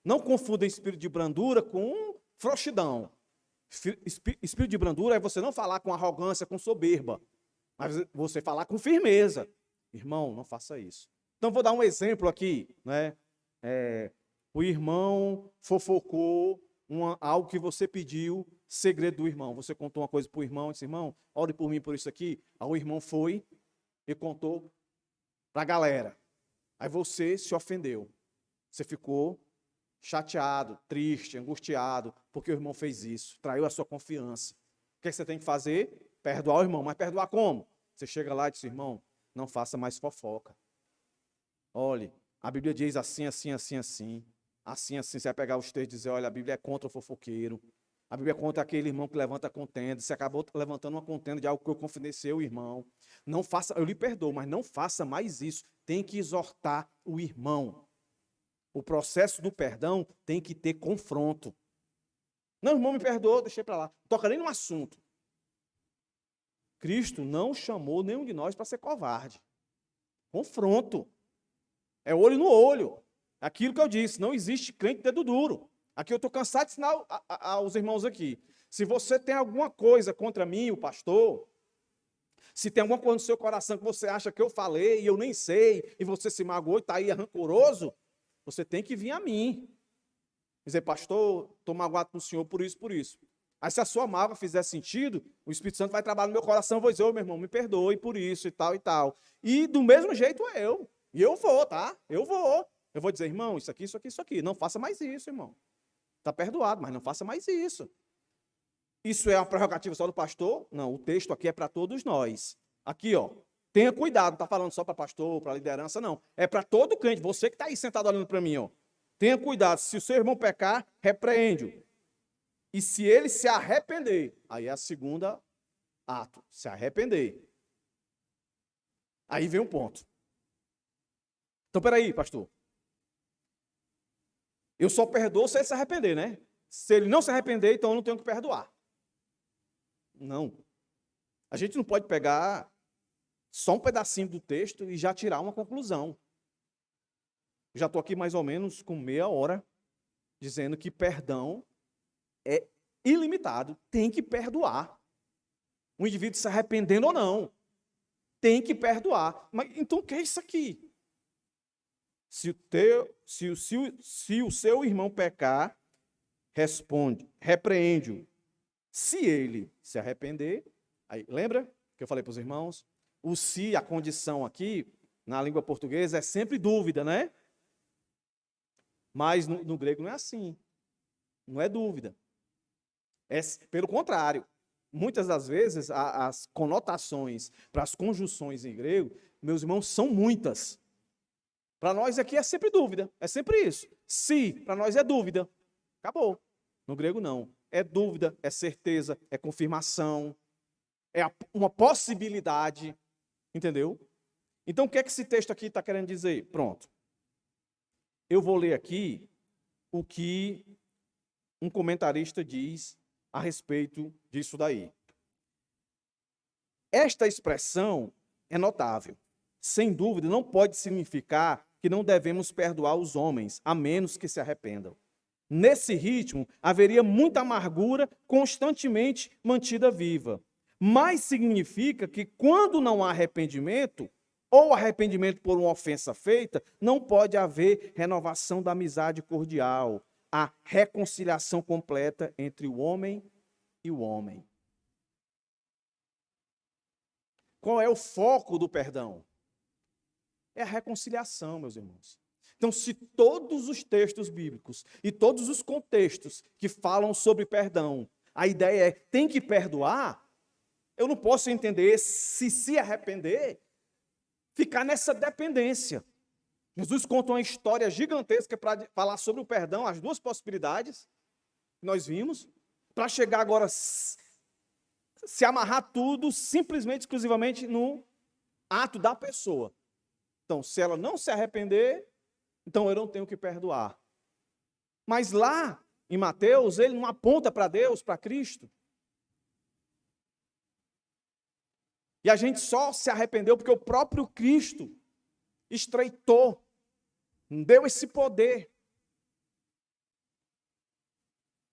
Não confunda espírito de brandura com frouxidão. Espírito de brandura é você não falar com arrogância, com soberba. Mas você falar com firmeza. Irmão, não faça isso. Então, vou dar um exemplo aqui, né? O irmão fofocou algo que você pediu, segredo do irmão. Você contou uma coisa para o irmão, disse, irmão, ore por mim por isso aqui. Aí o irmão foi e contou para a galera. Aí você se ofendeu. Você ficou chateado, triste, angustiado, porque o irmão fez isso, traiu a sua confiança. O que você tem que fazer? Perdoar o irmão. Mas perdoar como? Você chega lá e diz, irmão, não faça mais fofoca. Olhe, a Bíblia diz assim, assim, assim, assim. Assim, assim, você vai pegar os textos e dizer, olha, a Bíblia é contra o fofoqueiro. A Bíblia é contra aquele irmão que levanta contenda. Você acabou levantando uma contenda de algo que eu confidenciei ao irmão. Não faça, eu lhe perdoo, mas não faça mais isso. Tem que exortar o irmão. O processo do perdão tem que ter confronto. Não, irmão, me perdoou, deixei para lá. Toca nem no assunto. Cristo não chamou nenhum de nós para ser covarde. Confronto. É olho no olho. Aquilo que eu disse, não existe crente dedo duro. Aqui eu estou cansado de ensinar aos irmãos aqui. Se você tem alguma coisa contra mim, o pastor, se tem alguma coisa no seu coração que você acha que eu falei e eu nem sei, e você se magoou e está aí rancoroso, você tem que vir a mim. Dizer, pastor, estou magoado com o senhor por isso, por isso. Aí se a sua mágoa fizer sentido, o Espírito Santo vai trabalhar no meu coração, eu vou dizer, ô meu irmão, me perdoe por isso e tal e tal. E do mesmo jeito eu. E eu vou, tá? Eu vou. Eu vou dizer, irmão, isso aqui, isso aqui, isso aqui. Não faça mais isso, irmão. Está perdoado, mas não faça mais isso. Isso é uma prerrogativa só do pastor? Não, o texto aqui é para todos nós. Aqui, ó. Tenha cuidado, não está falando só para pastor, para liderança, não. É para todo crente. Você que está aí sentado olhando para mim, ó. Tenha cuidado. Se o seu irmão pecar, repreende-o. E se ele se arrepender, aí é a segunda ato. Se arrepender. Aí vem um ponto. Então, peraí, pastor. Eu só perdoo se ele se arrepender, né? Se ele não se arrepender, então eu não tenho que perdoar. Não. A gente não pode pegar só um pedacinho do texto e já tirar uma conclusão. Já estou aqui mais ou menos com meia hora dizendo que perdão é ilimitado. Tem que perdoar. O indivíduo se arrependendo ou não. Tem que perdoar. Mas então o que é isso aqui? Se o seu irmão pecar, repreende-o. Se ele se arrepender, aí, lembra que eu falei para os irmãos? O se, a condição aqui, na língua portuguesa, é sempre dúvida, né? Mas no grego não é assim. Não é dúvida. É pelo contrário. Muitas das vezes, as conotações para as conjunções em grego, meus irmãos, são muitas. Para nós aqui é sempre dúvida, é sempre isso. Se, para nós é dúvida, acabou. No grego não. É dúvida, é certeza, é confirmação, é uma possibilidade, entendeu? Então o que é que esse texto aqui está querendo dizer? Pronto. Eu vou ler aqui o que um comentarista diz a respeito disso daí. Esta expressão é notável. Sem dúvida, não pode significar que não devemos perdoar os homens, a menos que se arrependam. Nesse ritmo, haveria muita amargura constantemente mantida viva. Mas significa que quando não há arrependimento, ou arrependimento por uma ofensa feita, não pode haver renovação da amizade cordial, a reconciliação completa entre o homem e o homem. Qual é o foco do perdão? É a reconciliação, meus irmãos. Então, se todos os textos bíblicos e todos os contextos que falam sobre perdão, a ideia é tem que perdoar, eu não posso entender se arrepender, ficar nessa dependência. Jesus conta uma história gigantesca para falar sobre o perdão, as duas possibilidades que nós vimos, para chegar agora se amarrar tudo simplesmente, exclusivamente no ato da pessoa. Então, se ela não se arrepender, então eu não tenho que perdoar. Mas lá em Mateus, ele não aponta para Deus, para Cristo. E a gente só se arrependeu porque o próprio Cristo estreitou, deu esse poder.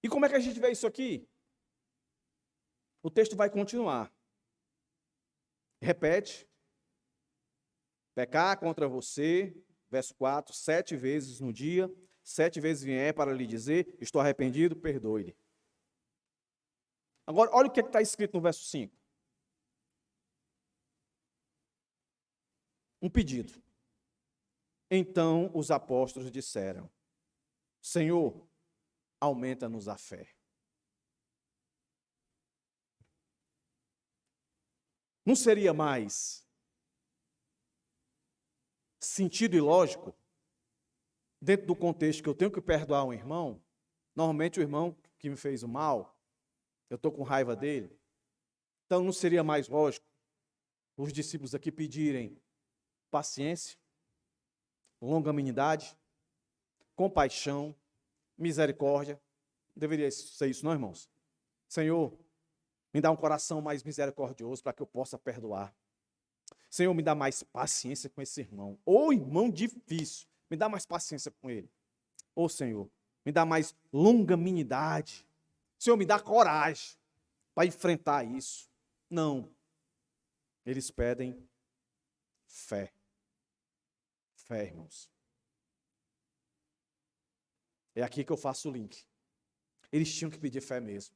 E como é que a gente vê isso aqui? O texto vai continuar. Repete. Pecar contra você, verso 4, 7 vezes no dia, 7 vezes vier para lhe dizer, estou arrependido, perdoe-lhe. Agora, olha o que está escrito no verso 5. Um pedido. Então os apóstolos disseram: Senhor, aumenta-nos a fé. Não seria mais sentido e lógico, dentro do contexto que eu tenho que perdoar um irmão? Normalmente o irmão que me fez o mal, eu estou com raiva dele. Então não seria mais lógico os discípulos aqui pedirem paciência, longanimidade, compaixão, misericórdia? Deveria ser isso, não, irmãos? Senhor, me dá um coração mais misericordioso para que eu possa perdoar. Senhor, me dá mais paciência com esse irmão. Ô irmão difícil, me dá mais paciência com ele. Ô Senhor, me dá mais longanimidade. Senhor, me dá coragem para enfrentar isso. Não. Eles pedem fé. Fé, irmãos. É aqui que eu faço o link. Eles tinham que pedir fé mesmo.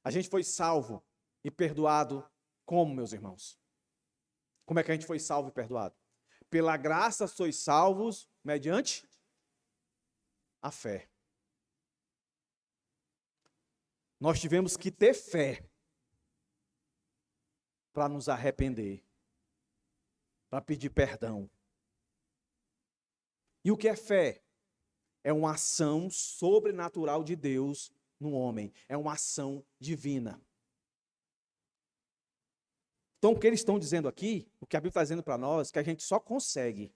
A gente foi salvo e perdoado como, meus irmãos? Como é que a gente foi salvo e perdoado? Pela graça sois salvos mediante a fé. Nós tivemos que ter fé para nos arrepender, para pedir perdão. E o que é fé? É uma ação sobrenatural de Deus no homem. É uma ação divina. Então, o que eles estão dizendo aqui, o que a Bíblia está dizendo para nós, é que a gente só consegue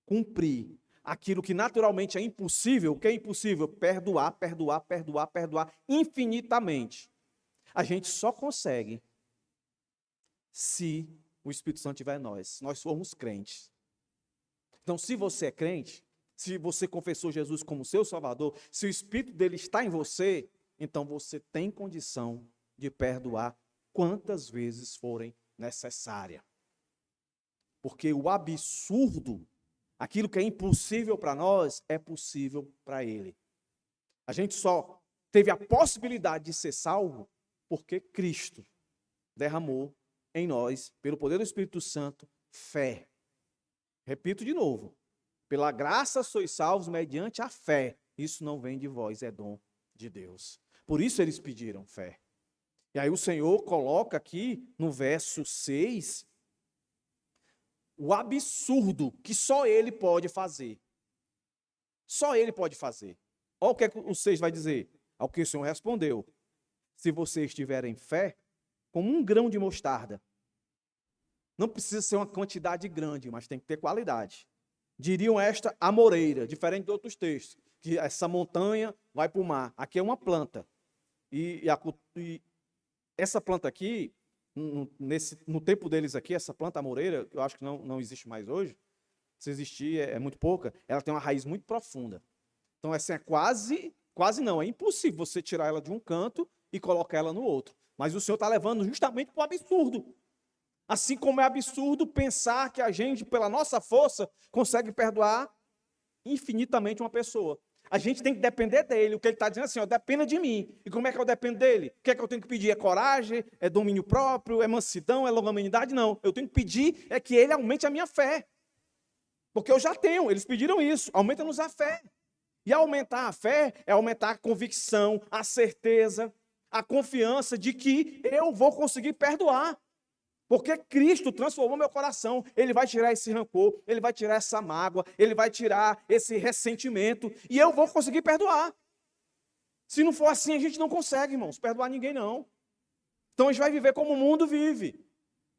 cumprir aquilo que naturalmente é impossível. O que é impossível? Perdoar, perdoar, perdoar, perdoar infinitamente. A gente só consegue se o Espírito Santo estiver em nós, se nós formos crentes. Então, se você é crente, se você confessou Jesus como seu Salvador, se o Espírito dele está em você, então você tem condição de perdoar quantas vezes forem necessárias. Porque o absurdo, aquilo que é impossível para nós, é possível para ele. A gente só teve a possibilidade de ser salvo porque Cristo derramou em nós, pelo poder do Espírito Santo, fé. Repito de novo. Pela graça sois salvos mediante a fé. Isso não vem de vós, é dom de Deus. Por isso eles pediram fé. E aí o Senhor coloca aqui no verso 6 o absurdo que só ele pode fazer. Só ele pode fazer. Olha o que o 6 vai dizer. Ao que o Senhor respondeu: se vocês tiverem fé, como um grão de mostarda. Não precisa ser uma quantidade grande, mas tem que ter qualidade. Diriam esta amoreira, diferente de outros textos, que essa montanha vai para o mar. Aqui é uma planta. E essa planta aqui, no tempo deles aqui, essa planta amoreira, eu acho que não existe mais hoje, se existir é muito pouca, ela tem uma raiz muito profunda. Então essa é quase não, é impossível você tirar ela de um canto e colocar ela no outro. Mas o Senhor está levando justamente para o absurdo. Assim como é absurdo pensar que a gente, pela nossa força, consegue perdoar infinitamente uma pessoa. A gente tem que depender dele. O que ele está dizendo é assim, ó, dependa de mim. E como é que eu dependo dele? O que é que eu tenho que pedir? É coragem? É domínio próprio? É mansidão? É longanimidade? Não. Eu tenho que pedir é que ele aumente a minha fé. Porque eu já tenho. Eles pediram isso. Aumenta-nos a fé. E aumentar a fé é aumentar a convicção, a certeza, a confiança de que eu vou conseguir perdoar. Porque Cristo transformou meu coração. Ele vai tirar esse rancor, ele vai tirar essa mágoa, ele vai tirar esse ressentimento e eu vou conseguir perdoar. Se não for assim, a gente não consegue, irmãos, perdoar ninguém não. Então a gente vai viver como o mundo vive.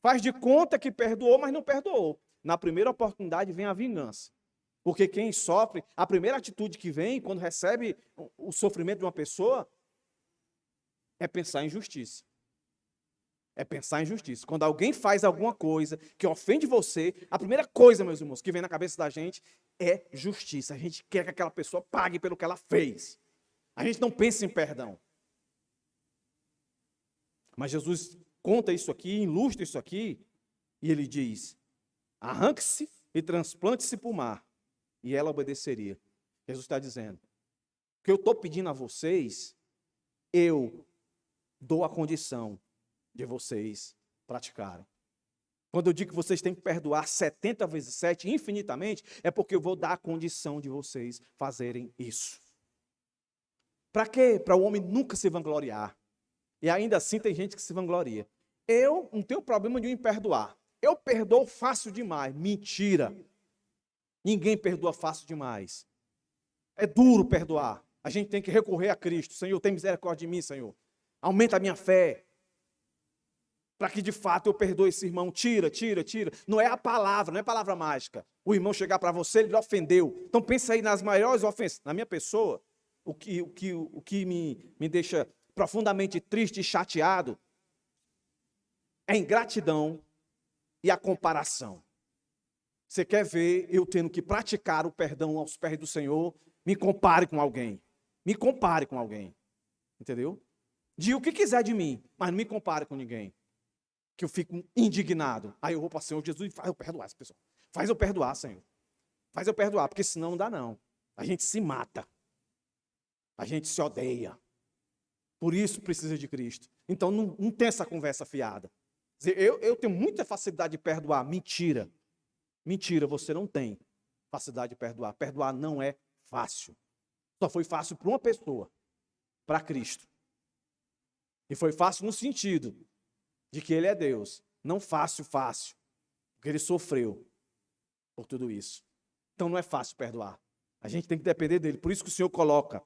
Faz de conta que perdoou, mas não perdoou. Na primeira oportunidade vem a vingança. Porque quem sofre, a primeira atitude que vem quando recebe o sofrimento de uma pessoa é pensar em justiça. É pensar em justiça. Quando alguém faz alguma coisa que ofende você, a primeira coisa, meus irmãos, que vem na cabeça da gente é justiça. A gente quer que aquela pessoa pague pelo que ela fez. A gente não pensa em perdão. Mas Jesus conta isso aqui, ilustra isso aqui, e ele diz: arranque-se e transplante-se para o mar, e ela obedeceria. Jesus está dizendo: o que eu estou pedindo a vocês, eu dou a condição de vocês praticarem. Quando eu digo que vocês têm que perdoar 70 vezes 7, infinitamente, é porque eu vou dar a condição de vocês fazerem isso. Para quê? Para o homem nunca se vangloriar. E ainda assim tem gente que se vangloria. Eu não tenho problema de me perdoar. Eu perdoo fácil demais. Mentira. Ninguém perdoa fácil demais. É duro perdoar. A gente tem que recorrer a Cristo. Senhor, tem misericórdia de mim, Senhor. Aumenta a minha fé. Para que de fato eu perdoe esse irmão. Tira. Não é a palavra, não é palavra mágica. O irmão chegar para você, ele lhe ofendeu. Então pensa aí nas maiores ofensas. Na minha pessoa, o que me deixa profundamente triste e chateado é a ingratidão e a comparação. Você quer ver eu tendo que praticar o perdão aos pés do Senhor? Me compare com alguém. Me compare com alguém. Entendeu? Diga o que quiser de mim, mas não me compare com ninguém. Que eu fico indignado. Aí eu vou para o Senhor Jesus e faz eu perdoar essa pessoa. Faz eu perdoar, Senhor. Faz eu perdoar, porque senão não dá não. A gente se mata. A gente se odeia. Por isso precisa de Cristo. Então não tem essa conversa fiada. Eu tenho muita facilidade de perdoar. Mentira. Mentira, você não tem facilidade de perdoar. Perdoar não é fácil. Só foi fácil para uma pessoa. Para Cristo. E foi fácil no sentido de que Ele é Deus. Não fácil. Porque Ele sofreu por tudo isso. Então não é fácil perdoar. A gente tem que depender dEle. Por isso que o Senhor coloca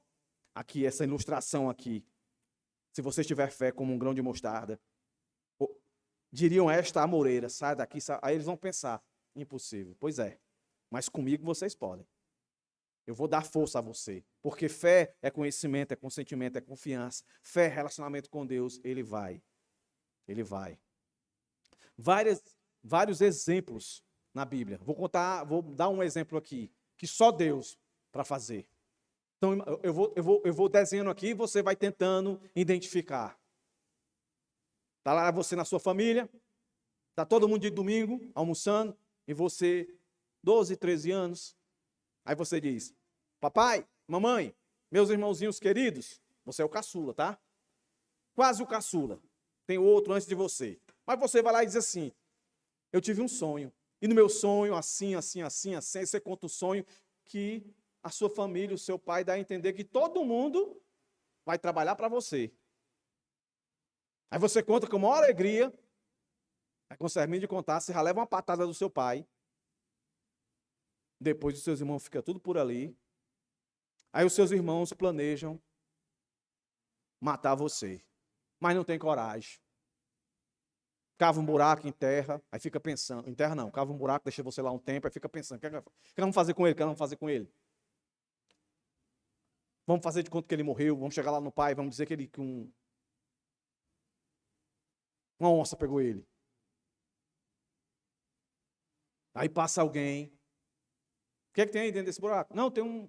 aqui essa ilustração aqui. Se você tiver fé como um grão de mostarda, diriam esta amoreira, sai daqui, sai. Aí eles vão pensar, impossível. Pois é, mas comigo vocês podem. Eu vou dar força a você, porque fé é conhecimento, é consentimento, é confiança. Fé é relacionamento com Deus, Ele vai. Vários exemplos na Bíblia. Vou dar um exemplo aqui, que só Deus para fazer. Então, eu vou desenhando aqui e você vai tentando identificar. Está lá você na sua família, está todo mundo de domingo, almoçando, e você, 12, 13 anos, aí você diz, papai, mamãe, meus irmãozinhos queridos, você é o caçula, tá? Quase o caçula, tem outro antes de você. Mas você vai lá e diz assim, eu tive um sonho, e no meu sonho, assim, você conta o sonho que a sua família, o seu pai, dá a entender que todo mundo vai trabalhar para você. Aí você conta com maior alegria, aí quando você termina de contar, você já leva uma patada do seu pai, depois os seus irmãos ficam tudo por ali, aí os seus irmãos planejam matar você, mas não tem coragem. Cava um buraco, enterra, aí fica pensando, enterra não, cava um buraco, deixa você lá um tempo, aí fica pensando, o que vamos fazer com ele, o que vamos fazer com ele? Vamos fazer de conta que ele morreu, vamos chegar lá no pai, vamos dizer que uma onça pegou ele. Aí passa alguém. O que é que tem aí dentro desse buraco? Não, tem um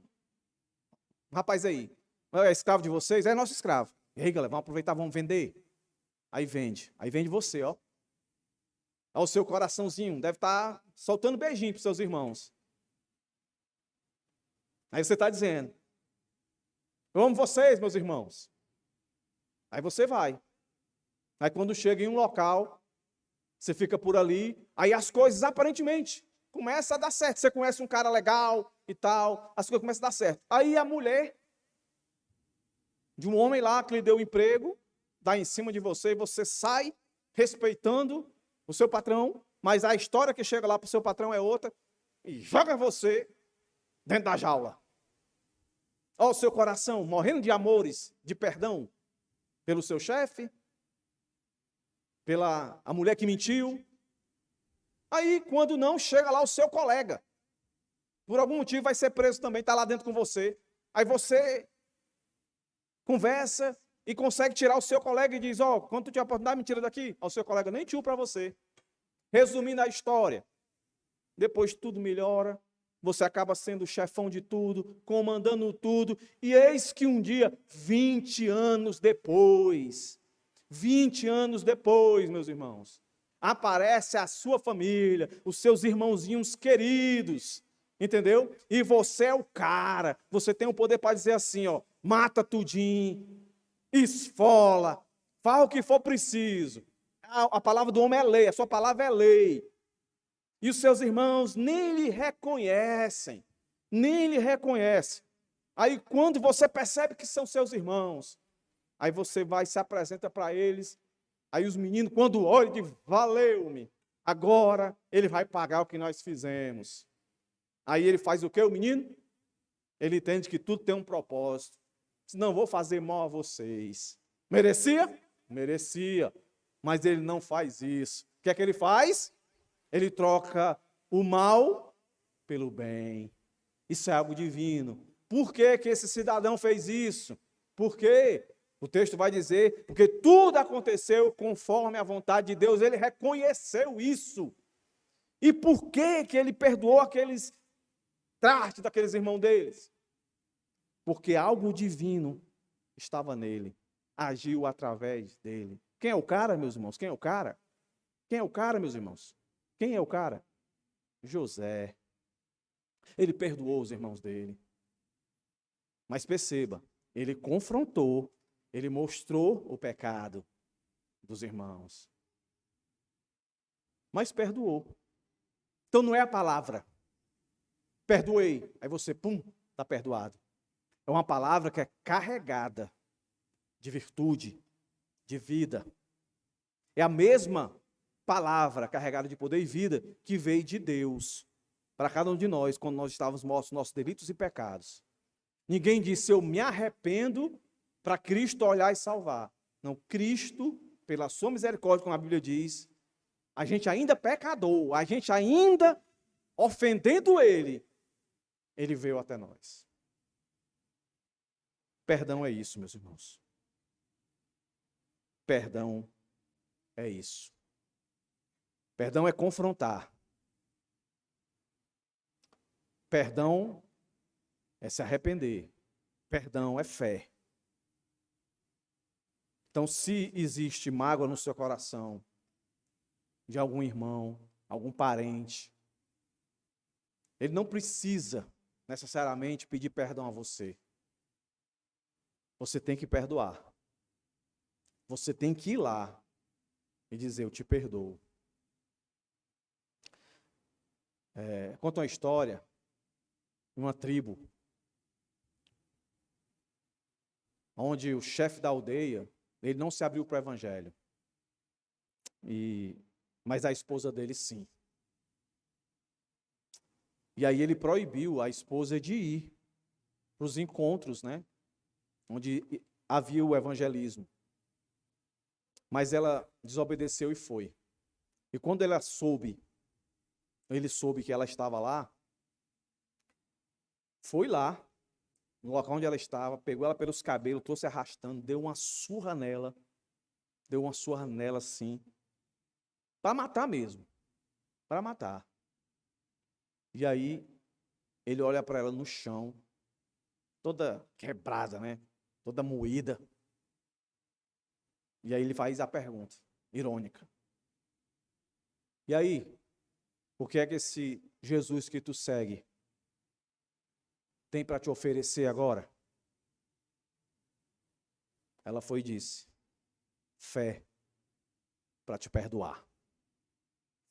rapaz aí. É escravo de vocês? É nosso escravo. E aí, galera, vamos aproveitar, vamos vender? Aí vende. Aí vende você, ó. Aí o seu coraçãozinho deve estar soltando beijinho para os seus irmãos. Aí você está dizendo, eu amo vocês, meus irmãos. Aí você vai. Aí quando chega em um local, você fica por ali, aí as coisas aparentemente começam a dar certo. Você conhece um cara legal e tal, as coisas começam a dar certo. Aí a mulher de um homem lá que lhe deu emprego, dá em cima de você e você sai respeitando o seu patrão, mas a história que chega lá para o seu patrão é outra e joga você dentro da jaula. Olha o seu coração morrendo de amores, de perdão pelo seu chefe, pela a mulher que mentiu. Aí, quando não, chega lá o seu colega. Por algum motivo vai ser preso também, está lá dentro com você. Aí você conversa e consegue tirar o seu colega e diz, ó, quando tu tiver oportunidade, me tira daqui. O seu colega nem tio para você. Resumindo a história, depois tudo melhora, você acaba sendo o chefão de tudo, comandando tudo, e eis que um dia, 20 anos depois, meus irmãos, aparece a sua família, os seus irmãozinhos queridos, entendeu? E você é o cara, você tem o poder para dizer assim, ó, mata tudinho, esfola, fala o que for preciso. A palavra do homem é lei, a sua palavra é lei. E os seus irmãos nem lhe reconhecem, nem lhe reconhecem. Aí quando você percebe que são seus irmãos, aí você vai e se apresenta para eles. Aí os meninos, quando olham, dizem, valeu-me, agora ele vai pagar o que nós fizemos. Aí ele faz o quê, o menino? Ele entende que tudo tem um propósito. Não vou fazer mal a vocês. Merecia? Merecia. Mas ele não faz isso. O que é que ele faz? Ele troca o mal pelo bem. Isso é algo divino. Por que que esse cidadão fez isso? Por quê? O texto vai dizer, porque tudo aconteceu conforme a vontade de Deus. Ele reconheceu isso. E por que que ele perdoou aqueles trastes daqueles irmãos deles? Porque algo divino estava nele, agiu através dele. Quem é o cara, meus irmãos? Quem é o cara? Quem é o cara, meus irmãos? Quem é o cara? José. Ele perdoou os irmãos dele. Mas perceba, ele confrontou, ele mostrou o pecado dos irmãos. Mas perdoou. Então não é a palavra. Perdoei. Aí você, pum, está perdoado. É uma palavra que é carregada de virtude, de vida. É a mesma palavra carregada de poder e vida que veio de Deus para cada um de nós quando nós estávamos mortos nos nossos delitos e pecados. Ninguém disse, eu me arrependo para Cristo olhar e salvar. Não, Cristo, pela sua misericórdia, como a Bíblia diz, a gente ainda pecador, a gente ainda ofendendo Ele veio até nós. Perdão é isso, meus irmãos. Perdão é isso. Perdão é confrontar. Perdão é se arrepender. Perdão é fé. Então, se existe mágoa no seu coração, de algum irmão, algum parente, ele não precisa necessariamente pedir perdão a você. Você tem que perdoar. Você tem que ir lá e dizer, eu te perdoo. Conta uma história de uma tribo, onde o chefe da aldeia, ele não se abriu para o evangelho. Mas a esposa dele sim. E aí ele proibiu a esposa de ir para os encontros, né? Onde havia o evangelismo. Mas ela desobedeceu e foi. E quando ele soube que ela estava lá, foi lá, no local onde ela estava, pegou ela pelos cabelos, trouxe arrastando, deu uma surra nela assim, para matar mesmo, para matar. E aí, ele olha para ela no chão, toda quebrada, né? Toda moída. E aí ele faz a pergunta, irônica. E aí, o que é que esse Jesus que tu segue tem para te oferecer agora? Ela foi e disse, fé para te perdoar.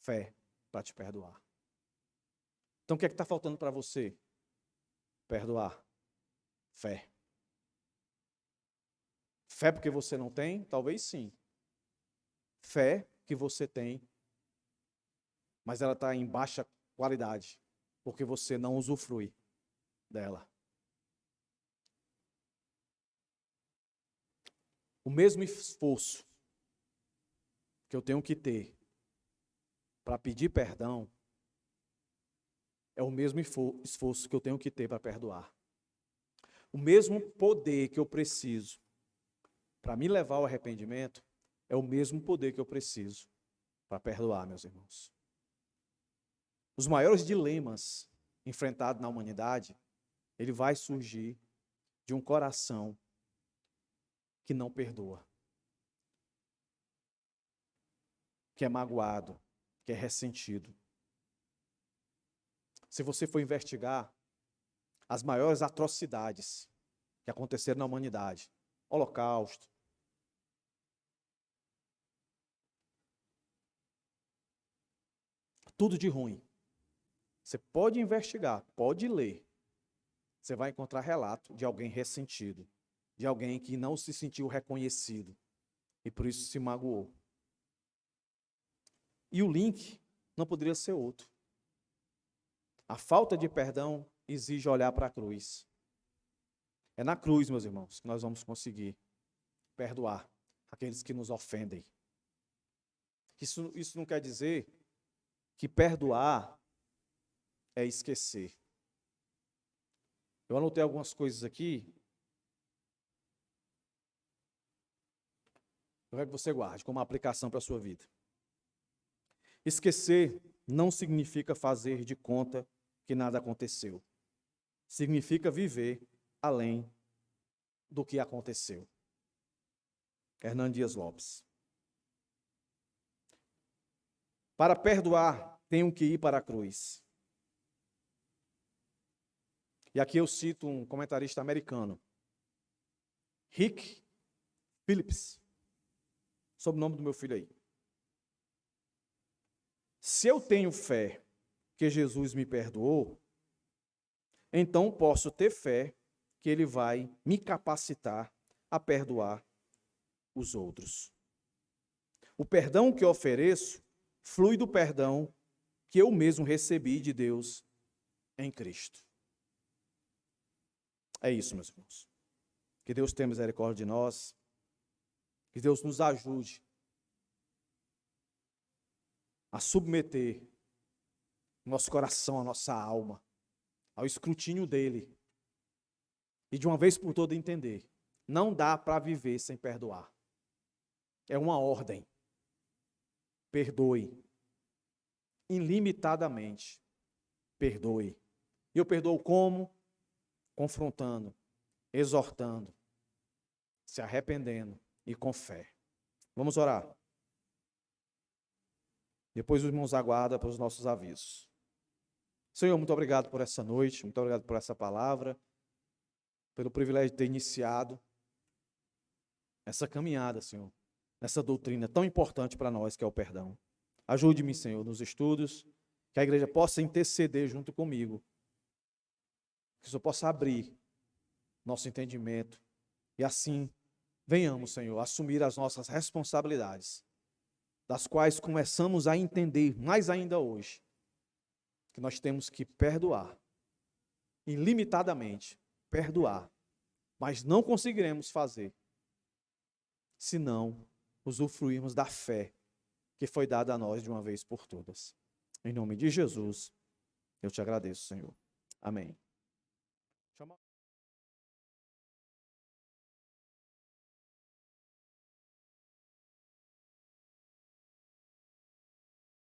Fé para te perdoar. Então o que é que está faltando para você? Perdoar. Fé. Fé porque você não tem? Talvez sim. Fé que você tem, mas ela está em baixa qualidade, porque você não usufrui dela. O mesmo esforço que eu tenho que ter para pedir perdão é o mesmo esforço que eu tenho que ter para perdoar. O mesmo poder que eu preciso para me levar ao arrependimento é o mesmo poder que eu preciso para perdoar, meus irmãos. Os maiores dilemas enfrentados na humanidade, ele vai surgir de um coração que não perdoa, que é magoado, que é ressentido. Se você for investigar as maiores atrocidades que aconteceram na humanidade, Holocausto, tudo de ruim. Você pode investigar, pode ler. Você vai encontrar relato de alguém ressentido, de alguém que não se sentiu reconhecido e por isso se magoou. E o link não poderia ser outro. A falta de perdão exige olhar para a cruz. É na cruz, meus irmãos, que nós vamos conseguir perdoar aqueles que nos ofendem. Isso não quer dizer que perdoar é esquecer. Eu anotei algumas coisas aqui. Eu quero que você guarde como aplicação para a sua vida. Esquecer não significa fazer de conta que nada aconteceu. Significa viver além do que aconteceu. Hernán Dias Lopes. Para perdoar, tenho que ir para a cruz. E aqui eu cito um comentarista americano, Rick Phillips, sob o nome do meu filho aí. Se eu tenho fé que Jesus me perdoou, então posso ter fé que Ele vai me capacitar a perdoar os outros. O perdão que eu ofereço flui do perdão que eu mesmo recebi de Deus em Cristo. É isso, meus irmãos. Que Deus tenha misericórdia de nós. Que Deus nos ajude a submeter nosso coração, a nossa alma, ao escrutínio dele. E de uma vez por todas entender, não dá para viver sem perdoar. É uma ordem. Perdoe. Ilimitadamente. Perdoe. E eu perdoo como? Confrontando, exortando, se arrependendo e com fé. Vamos orar. Depois os irmãos aguardam para os nossos avisos. Senhor, muito obrigado por essa noite, muito obrigado por essa palavra, pelo privilégio de ter iniciado essa caminhada, Senhor, nessa doutrina tão importante para nós, que é o perdão. Ajude-me, Senhor, nos estudos, que a igreja possa interceder junto comigo, que o Senhor possa abrir nosso entendimento e assim venhamos, Senhor, assumir as nossas responsabilidades, das quais começamos a entender mais ainda hoje, que nós temos que perdoar, ilimitadamente, perdoar, mas não conseguiremos fazer, se não usufruirmos da fé que foi dada a nós de uma vez por todas. Em nome de Jesus, eu te agradeço, Senhor. Amém.